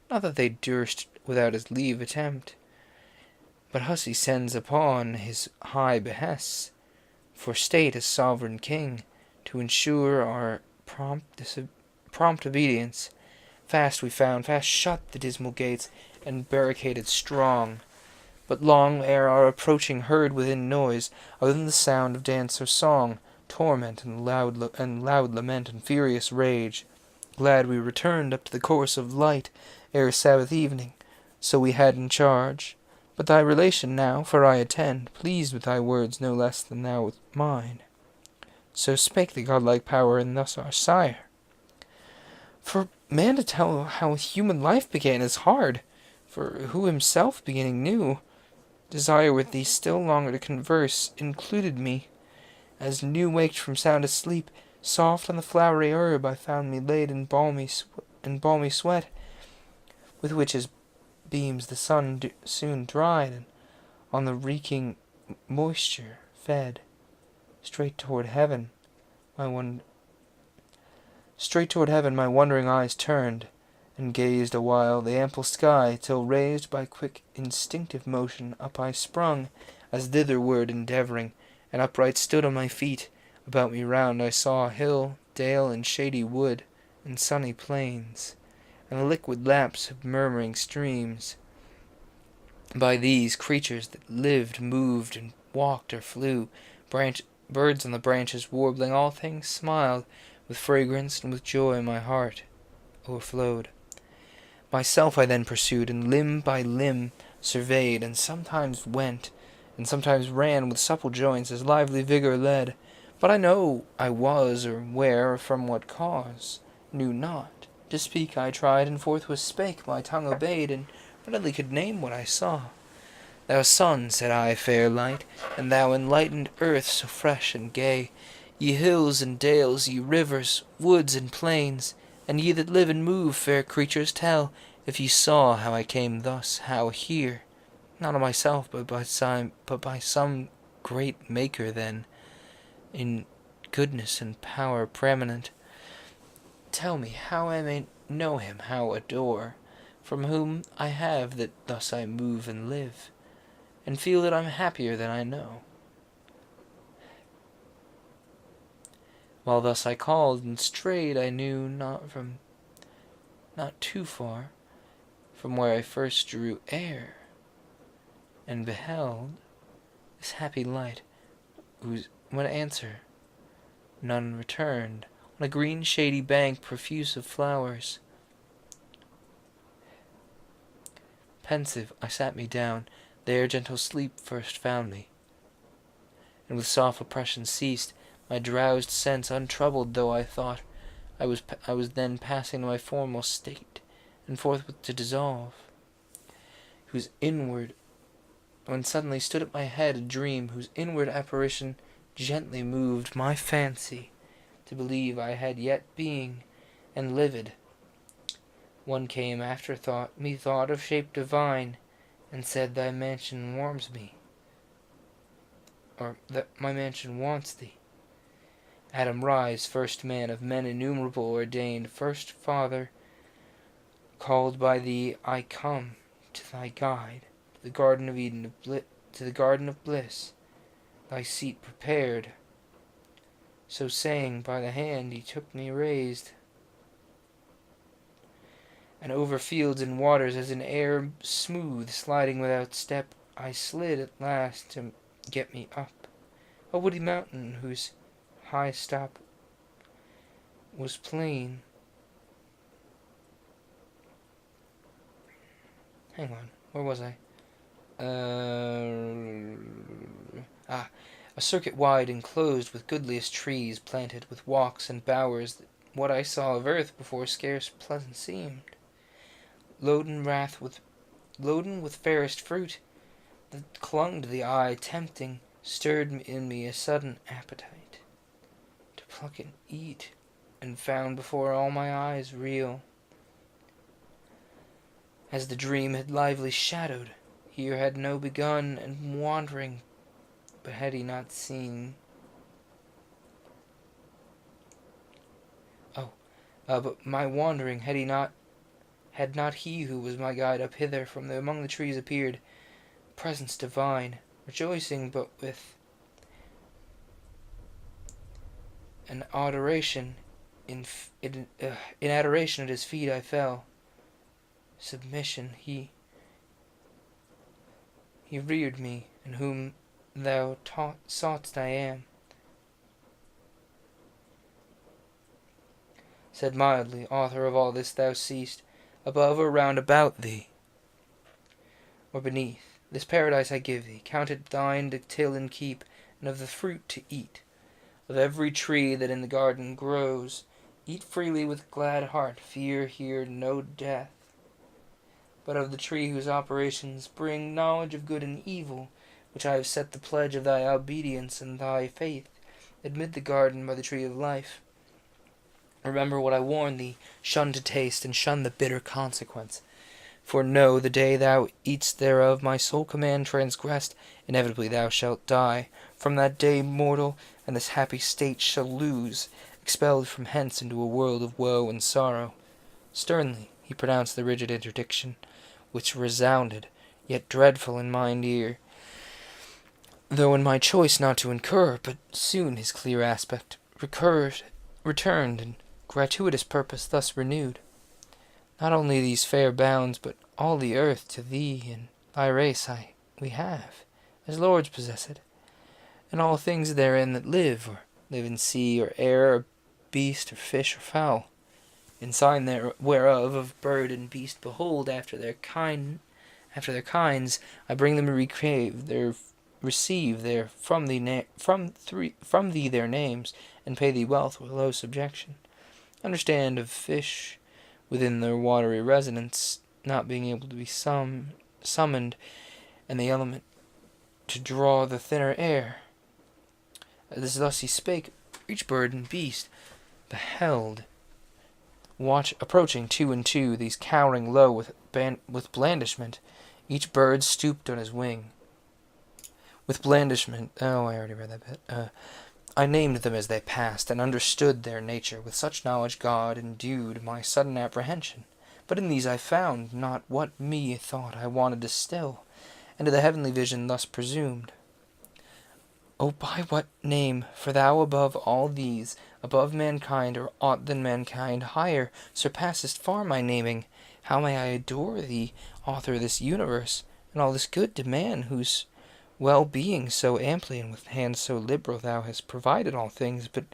Not that they durst without his leave attempt, but Hussey sends upon his high behests, for state as sovereign king, to ensure our prompt obedience. Fast shut the dismal gates, and barricaded strong. But long ere our approaching heard within noise, other than the sound of dance or song, torment and loud lament and furious rage, glad we returned up to the course of light ere Sabbath evening, so we had in charge. But thy relation now, for I attend, pleased with thy words no less than thou with mine. So spake the godlike power, and thus our sire. For man to tell how human life began is hard, for who himself beginning knew, desire with thee still longer to converse included me, as new waked from sound asleep, soft on the flowery herb I found me laid in balmy sweat, with which his beams the sun soon dried, and on the reeking moisture fed. Straight toward heaven my wondering eyes turned, and gazed awhile the ample sky, till raised by quick instinctive motion up I sprung, as thitherward endeavouring, and upright stood on my feet. About me round I saw hill, dale, and shady wood, and sunny plains, and the liquid laps of murmuring streams. By these creatures that lived, moved, and walked or flew, birds on the branches warbling, all things smiled, with fragrance and with joy my heart o'erflowed. Myself I then pursued, and limb by limb surveyed, and sometimes went, and sometimes ran with supple joints as lively vigour led. But I know I was, or where, or from what cause, knew not. To speak I tried, and forthwith spake, my tongue obeyed, and readily could name what I saw. Thou sun, said I, fair light, and thou enlightened earth so fresh and gay, ye hills and dales, ye rivers, woods and plains, and ye that live and move, fair creatures, tell, if ye saw how I came thus, how here, not of myself, but by some great Maker then, in goodness and power preeminent. Tell me how I may know him, how adore, from whom I have that thus I move and live, and feel that I'm happier than I know. While thus I called and strayed, I knew not too far from where I first drew air, and beheld this happy light, whose when answer none returned, on a green shady bank profuse of flowers. Pensive I sat me down, there gentle sleep first found me, and with soft oppression ceased, my drowsed sense untroubled, though I thought I was then passing to my former state, and forthwith to dissolve, whose inward, when suddenly stood at my head a dream, whose inward apparition gently moved my fancy to believe I had yet being, and livid. One came afterthought, methought of shape divine, and said, thy mansion warms me, or that my mansion wants thee. Adam rise, first man of men innumerable ordained, first father, called by thee I come to thy guide, to the garden of Eden, to the garden of bliss, thy seat prepared. So saying, by the hand he took me raised, and over fields and waters, as in air smooth, sliding without step, I slid at last to get me up a woody mountain whose high stop was plain. Hang on, where was I? A circuit wide enclosed with goodliest trees, planted with walks and bowers, that what I saw of earth before scarce pleasant seemed, loaden with fairest fruit, that clung to the eye, tempting, stirred in me a sudden appetite to pluck and eat, and found before all my eyes real, as the dream had lively shadowed. Here had no begun, and wandering but had he not seen... but my wandering, had not he who was my guide up hither from among the trees appeared, presence divine, rejoicing, but with an adoration, in adoration at his feet I fell. Submission, he reared me, and whom thou soughtst I am. Said mildly, author of all this thou seest, above or round about thee, or beneath. This paradise I give thee, count it thine to till and keep, and of the fruit to eat. Of every tree that in the garden grows, eat freely with glad heart, fear here no death. But of the tree whose operations bring knowledge of good and evil, which I have set the pledge of thy obedience and thy faith, admit the garden by the tree of life. Remember what I warn thee, shun to taste, and shun the bitter consequence. For know, the day thou eat'st thereof, my sole command transgressed, inevitably thou shalt die. From that day mortal, and this happy state shall lose, expelled from hence into a world of woe and sorrow. Sternly he pronounced the rigid interdiction, which resounded, yet dreadful in mine ear, though in my choice not to incur. But soon his clear aspect returned, and gratuitous purpose thus renewed. Not only these fair bounds, but all the earth to thee and thy race we have, as lords possess it, and all things therein that live, or live in sea or air, or beast or fish or fowl. In sign whereof of bird and beast, behold, after their kinds, I bring them to receive their from thee their names, and pay thee wealth with low subjection. Understand of fish within their watery residence, not being able to be summoned, and the element to draw the thinner air. As thus he spake, each bird and beast beheld, approaching two and two, these cowering low with blandishment. Each bird stooped on his wing. With blandishment, I already read that bit. I named them as they passed, and understood their nature. With such knowledge God endued my sudden apprehension. But in these I found not what me thought I wanted to still, and to the heavenly vision thus presumed. O by what name, for thou above all these, above mankind, or aught than mankind, higher, surpassest far my naming, how may I adore thee, author of this universe, and all this good to man, whose well-being so amply and with hands so liberal thou hast provided all things, but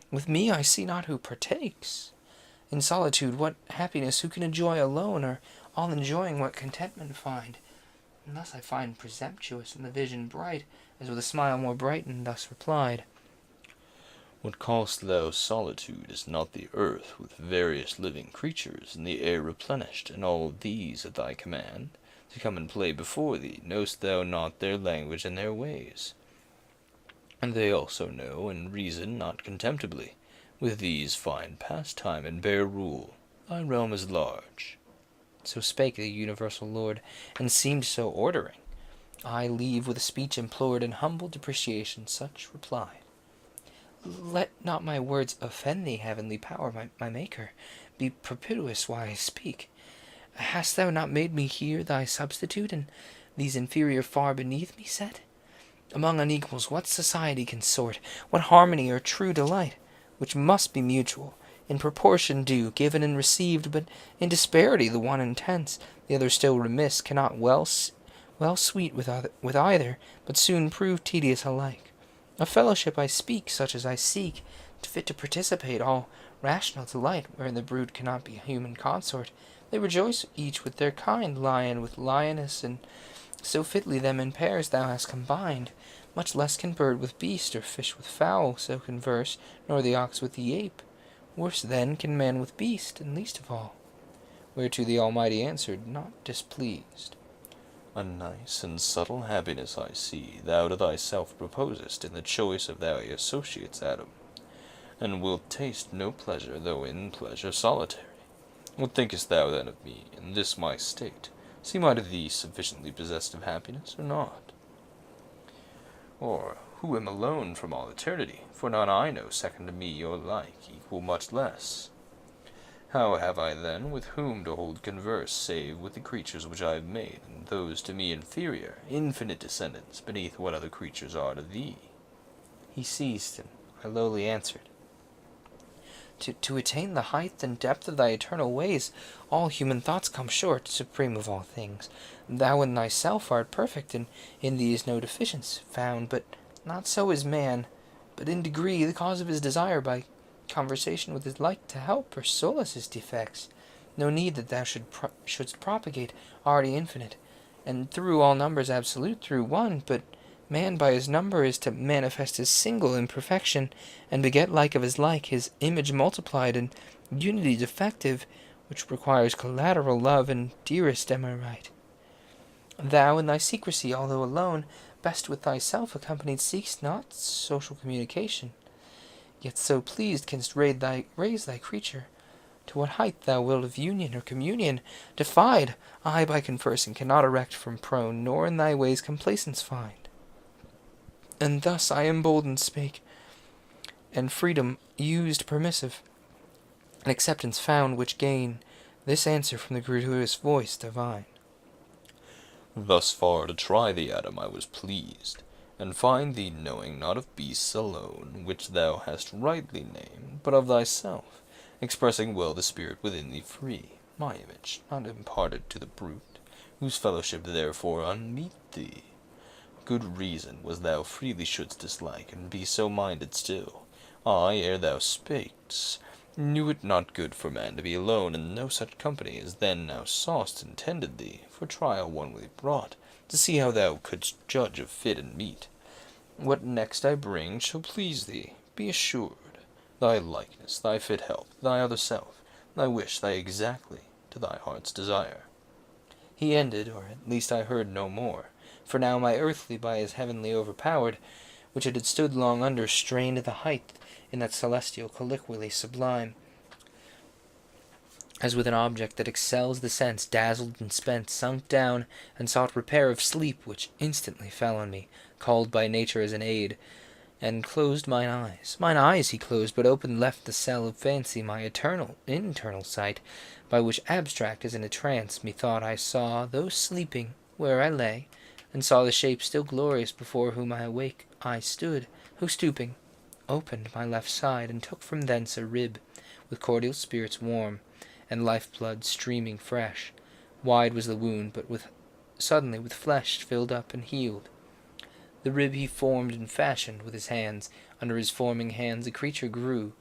with me I see not who partakes. In solitude what happiness who can enjoy alone, or all enjoying what contentment find? And thus I find presumptuous in the vision bright, as with a smile more brightened thus replied. What call'st thou solitude is not the earth, with various living creatures, and the air replenished, and all these at thy command, to come and play before thee? Know'st thou not their language and their ways? And they also know and reason not contemptibly. With these find pastime and bear rule. Thy realm is large. So spake the universal Lord, and seemed so ordering. I leave with a speech implored, and humble depreciation such replied. Let not my words offend thee, heavenly power, my maker. Be propitious while I speak. Hast thou not made me here thy substitute, and these inferior far beneath me set? Among unequals what society can sort, what harmony or true delight, which must be mutual, in proportion due, given and received, but in disparity the one intense, the other still remiss, cannot well sweet with either, but soon prove tedious alike. Of fellowship I speak, such as I seek, fit to participate all rational delight, wherein the brute cannot be human consort. They rejoice each with their kind, lion with lioness, and so fitly them in pairs thou hast combined. Much less can bird with beast, or fish with fowl, so converse, nor the ox with the ape. Worse then can man with beast, and least of all. Whereto the Almighty answered, not displeased. A nice and subtle happiness I see thou to thyself proposest in the choice of thy associates, Adam, and wilt taste no pleasure, though in pleasure solitary. What thinkest thou then of me, in this my state? Seem I to thee sufficiently possessed of happiness, or not? Or who am alone from all eternity, for none I know second to me or like, equal much less. How have I then with whom to hold converse, save with the creatures which I have made, and those to me inferior, infinite descendants, beneath what other creatures are to thee? He ceased, and I lowly answered, To attain the height and depth of thy eternal ways, all human thoughts come short, supreme of all things. Thou in thyself art perfect, and in thee is no deficiency found, but not so is man, but in degree the cause of his desire by conversation with his like to help or solace his defects. No need that thou shouldst propagate, already infinite, and through all numbers absolute, through one, but man by his number is to manifest his single imperfection, and beget like of his like, his image multiplied, and unity defective, which requires collateral love, and dearest am I right. Thou in thy secrecy, although alone, best with thyself accompanied seek'st not social communication, yet so pleased canst raise thy creature, to what height thou wilt of union or communion, defied, I by conversing cannot erect from prone, nor in thy ways complacence find. And thus I emboldened spake, and freedom used permissive, and acceptance found, which gain this answer from the gratuitous voice divine. Thus far to try thee, Adam, I was pleased, and find thee knowing not of beasts alone, which thou hast rightly named, but of thyself, expressing well the spirit within thee free, my image, not imparted to the brute, whose fellowship therefore unmeet thee. Good reason was thou freely shouldst dislike, and be so minded still. I, ere thou spakest, knew it not good for man to be alone, and no such company as then now saw'st intended thee, for trial onely brought, to see how thou couldst judge of fit and meet. What next I bring shall please thee, be assured. Thy likeness, thy fit help, thy other self, thy wish, thy exactly, to thy heart's desire. He ended, or at least I heard no more, for now my earthly by his heavenly overpowered, which it had stood long under, strained the height in that celestial colloquy sublime, as with an object that excels the sense, dazzled and spent, sunk down, and sought repair of sleep, which instantly fell on me, called by nature as an aid, and closed mine eyes. Mine eyes he closed, but open left the cell of fancy, my internal sight, by which abstract as in a trance, methought I saw those sleeping where I lay, and saw the shape still glorious before whom I awake I stood, who stooping, opened my left side, and took from thence a rib, with cordial spirits warm, and life-blood streaming fresh. Wide was the wound, but suddenly with flesh filled up and healed. The rib he formed and fashioned with his hands. Under his forming hands a creature grew,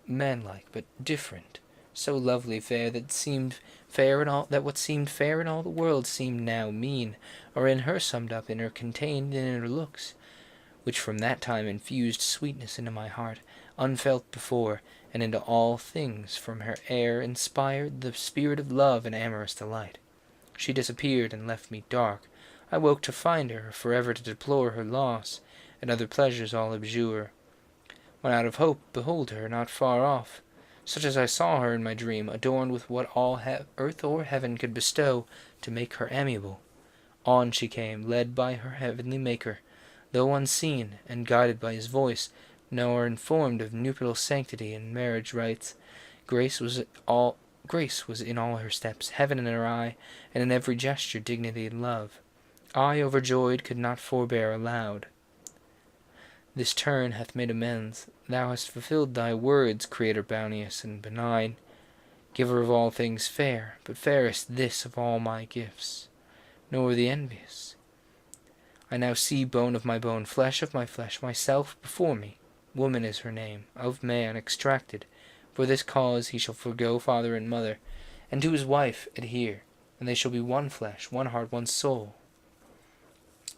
manlike but different, so lovely fair that what seemed fair in all the world seemed now mean, or in her summed up, in her contained in her looks, which from that time infused sweetness into my heart, unfelt before, and into all things from her air inspired the spirit of love and amorous delight. She disappeared and left me dark. I woke to find her, forever to deplore her loss, and other pleasures all abjure. When out of hope, behold her, not far off, such as I saw her in my dream, adorned with what all earth or heaven could bestow to make her amiable. On she came, led by her heavenly Maker, though unseen, and guided by his voice, nor informed of nuptial sanctity and marriage rites. Grace was in all her steps, heaven in her eye, and in every gesture dignity and love. I, overjoyed, could not forbear aloud. This turn hath made amends. Thou hast fulfilled thy words, Creator bounteous and benign, Giver of all things fair, but fairest this of all my gifts, nor the envious. I now see bone of my bone, flesh of my flesh, myself before me. Woman is her name, of man extracted. For this cause he shall forego father and mother, and to his wife adhere, and they shall be one flesh, one heart, one soul.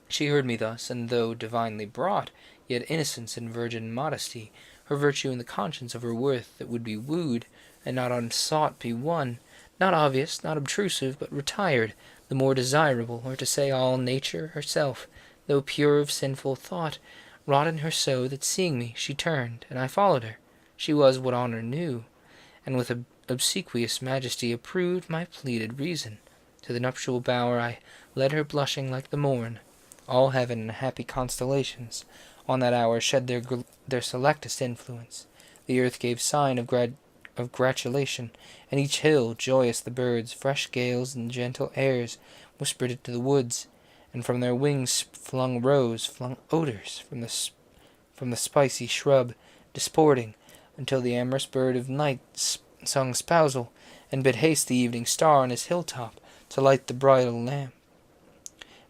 She heard me thus, and though divinely brought, yet innocence and virgin modesty, her virtue and the conscience of her worth that would be wooed, and not unsought be won, not obvious, not obtrusive, but retired, the more desirable, or to say all nature herself, though pure of sinful thought, wrought in her so that seeing me she turned, and I followed her. She was what honor knew, and with obsequious majesty approved my pleaded reason. To the nuptial bower I led her blushing like the morn, all heaven and happy constellations, on that hour shed their selectest influence. The earth gave sign of gratulation, and each hill, joyous the birds, fresh gales and gentle airs, whispered it to the woods, and from their wings flung odors from the spicy shrub, disporting, until the amorous bird of night sung spousal, and bid haste the evening star on his hilltop to light the bridal lamp.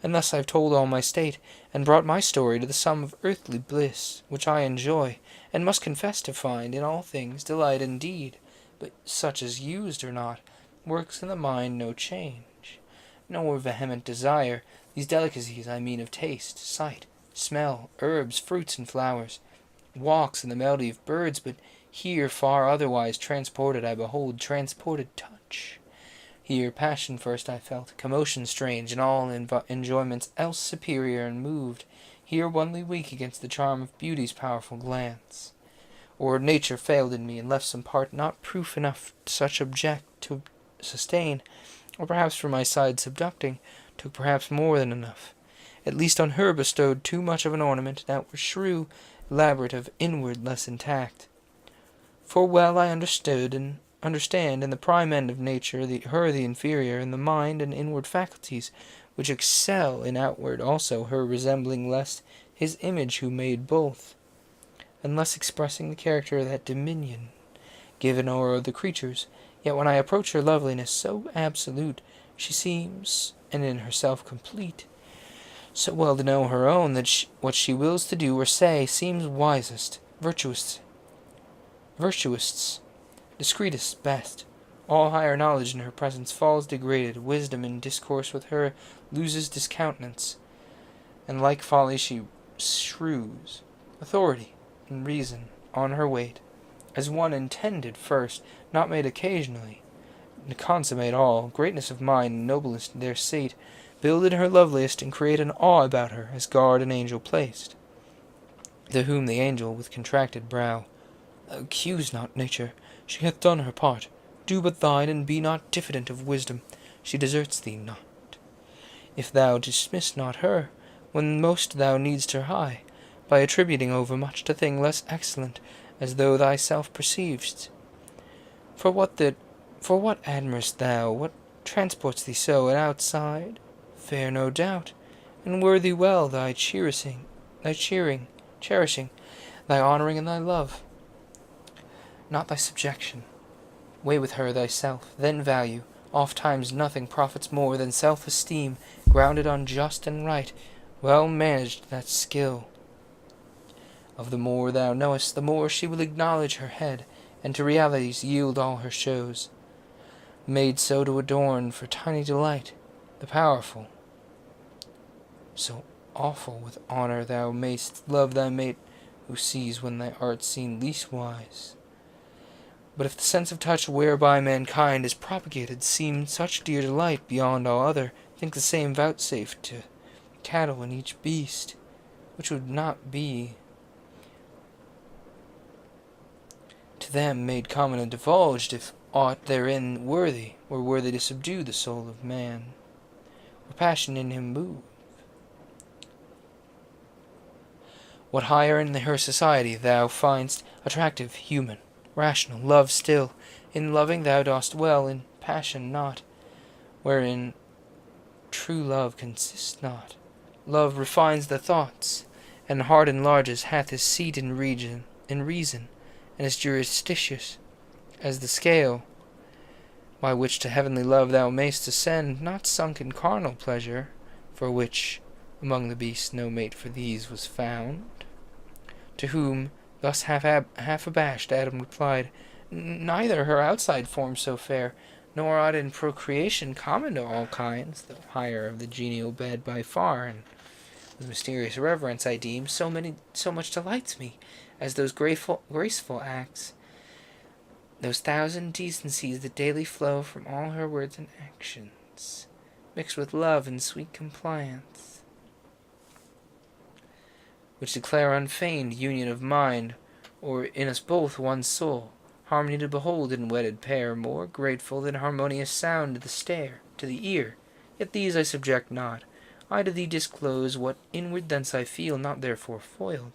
And thus I've told all my state, and brought my story to the sum of earthly bliss, which I enjoy, and must confess to find in all things delight indeed, but such as used or not, works in the mind no change, nor vehement desire, these delicacies I mean of taste, sight, smell, herbs, fruits, and flowers, walks, and the melody of birds, but here far otherwise transported I behold transported touch. Here passion first I felt, commotion strange, and all enjoyments else superior and moved. Here only weak against the charm of beauty's powerful glance. Or nature failed in me, and left some part not proof enough such object to sustain, or perhaps for my side subducting, took perhaps more than enough. At least on her bestowed too much of an ornament, and outward shrew, elaborate of inward less intact. For well I understand in the prime end of nature the inferior, in the mind and inward faculties, which excel in outward also her resembling less his image who made both, and less expressing the character of that dominion given o'er the creatures. Yet when I approach her loveliness so absolute, she seems, and in herself complete, so well to know her own that what she wills to do or say seems wisest, virtuous, discreetest, best. All higher knowledge in her presence falls degraded, wisdom in discourse with her loses discountenance, and like folly she shrews authority and reason on her weight, as one intended first, not made occasionally, to consummate all, greatness of mind and noblest their state, build in her loveliest, and create an awe about her, as guard an angel placed. To whom the angel, with contracted brow, accuse not nature, she hath done her part. Do but thine, and be not diffident of wisdom. She deserts thee not. If thou dismiss not her, when most thou needst her high, by attributing overmuch to thing less excellent, as thou thyself perceivest. For what admirest thou? What transports thee so? And outside, fair no doubt, and worthy well thy cherishing, thy honouring and thy love, not thy subjection. Weigh with her thyself, then value. Oft times nothing profits more than self-esteem, grounded on just and right, well managed that skill. Of the more thou knowest, the more she will acknowledge her head, and to realities yield all her shows, made so to adorn for tiny delight the powerful. So awful with honour thou mayst love thy mate, who sees when thy art seen least wise. But if the sense of touch whereby mankind is propagated seem such dear delight beyond all other, think the same vouchsafed to cattle and each beast, which would not be to them made common and divulged, if aught therein were worthy to subdue the soul of man, or passion in him move. What higher in her society thou find'st attractive, human, rational, love still. In loving thou dost well, in passion not, wherein true love consists not. Love refines the thoughts, and heart enlarges, hath his seat in reason, and is jurisdicious as the scale by which to heavenly love thou mayst ascend, not sunk in carnal pleasure, for which among the beasts no mate for these was found. To whom, thus half abashed, Adam replied, Neither her outside form so fair, nor aught in procreation common to all kinds, though higher of the genial bed by far, and with mysterious reverence I deem, so much delights me, as those graceful acts, those thousand decencies that daily flow from all her words and actions, mixed with love and sweet compliance, which declare unfeigned union of mind, or in us both one soul, harmony to behold in wedded pair, more grateful than harmonious sound to the ear. Yet these I subject not. I to thee disclose what inward thence I feel, not therefore foiled.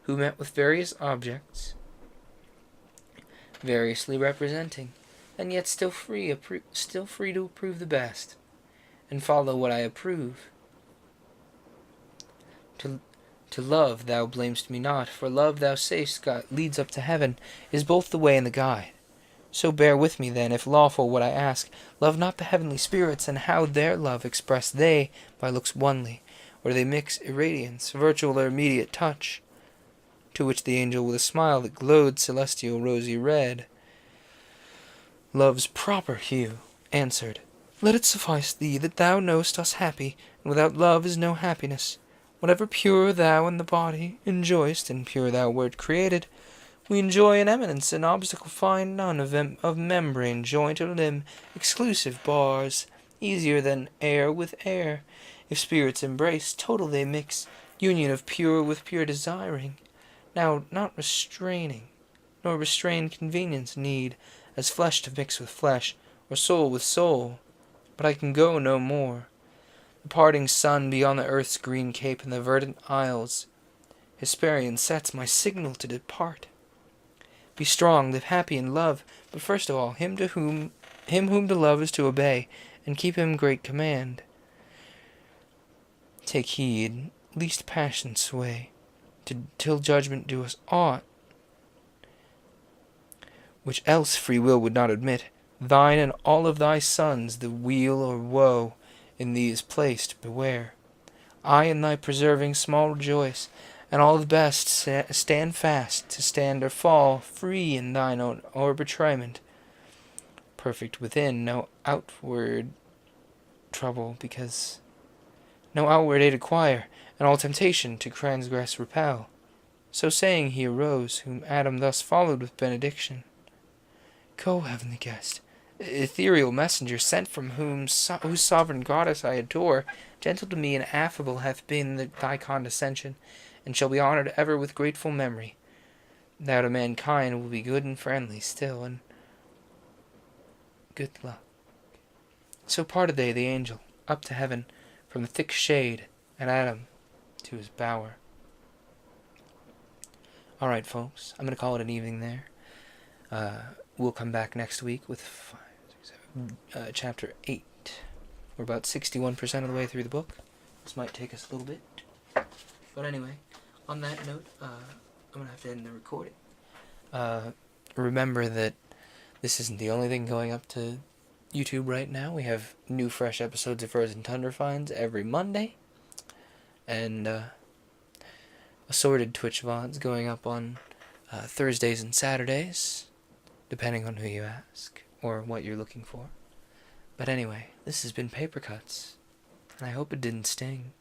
who met with various objects, variously representing, and yet still free to approve the best, and follow what I approve. To, to love thou blamest me not, for love thou say'st God leads up to heaven, is both the way and the guide. So bear with me then, if lawful what I ask, love not the heavenly spirits, and how their love express they by looks onely, or they mix irradiance, virtual or immediate touch, to which the angel with a smile that glowed celestial rosy red, love's proper hue, answered, Let it suffice thee that thou know'st us happy, and without love is no happiness. Whatever pure thou in the body enjoy'st, and pure thou wert created, we enjoy in eminence, and obstacle find none of membrane, joint, or limb, exclusive bars, easier than air with air. If spirits embrace, total they mix, union of pure with pure desiring. Now not restraining, nor restrained convenience need, as flesh to mix with flesh, or soul with soul. But I can go no more. The parting sun beyond the earth's green cape and the verdant isles, Hesperian sets my signal to depart. Be strong, live happy in love, but first of all, him whom to love is to obey, and keep him great command. Take heed, lest passion sway, till judgment do us aught, which else free will would not admit. Thine and all of thy sons the weal or woe in thee is placed, beware. I in thy preserving small rejoice, and all the best stand fast, to stand or fall, free in thine own arbitrament, perfect within, no outward trouble, because no outward aid acquire, and all temptation to transgress repel. So saying he arose, whom Adam thus followed with benediction. Go, heavenly guest, ethereal messenger, sent from whose sovereign goddess I adore, gentle to me and affable hath been thy condescension, and shall be honored ever with grateful memory. Thou to mankind will be good and friendly still, and good luck. So parted they, the angel, up to heaven, from the thick shade, and Adam to his bower. Alright, folks, I'm going to call it an evening there. We'll come back next week with chapter 8. We're about 61% of the way through the book. This might take us a little bit. But anyway, on that note, I'm going to have to end the recording. Remember that this isn't the only thing going up to YouTube right now. We have new fresh episodes of Frozen Tundra Finds every Monday. And assorted Twitch VODs going up on Thursdays and Saturdays, depending on who you ask, or what you're looking for. But anyway, this has been Paper Cuts, and I hope it didn't sting.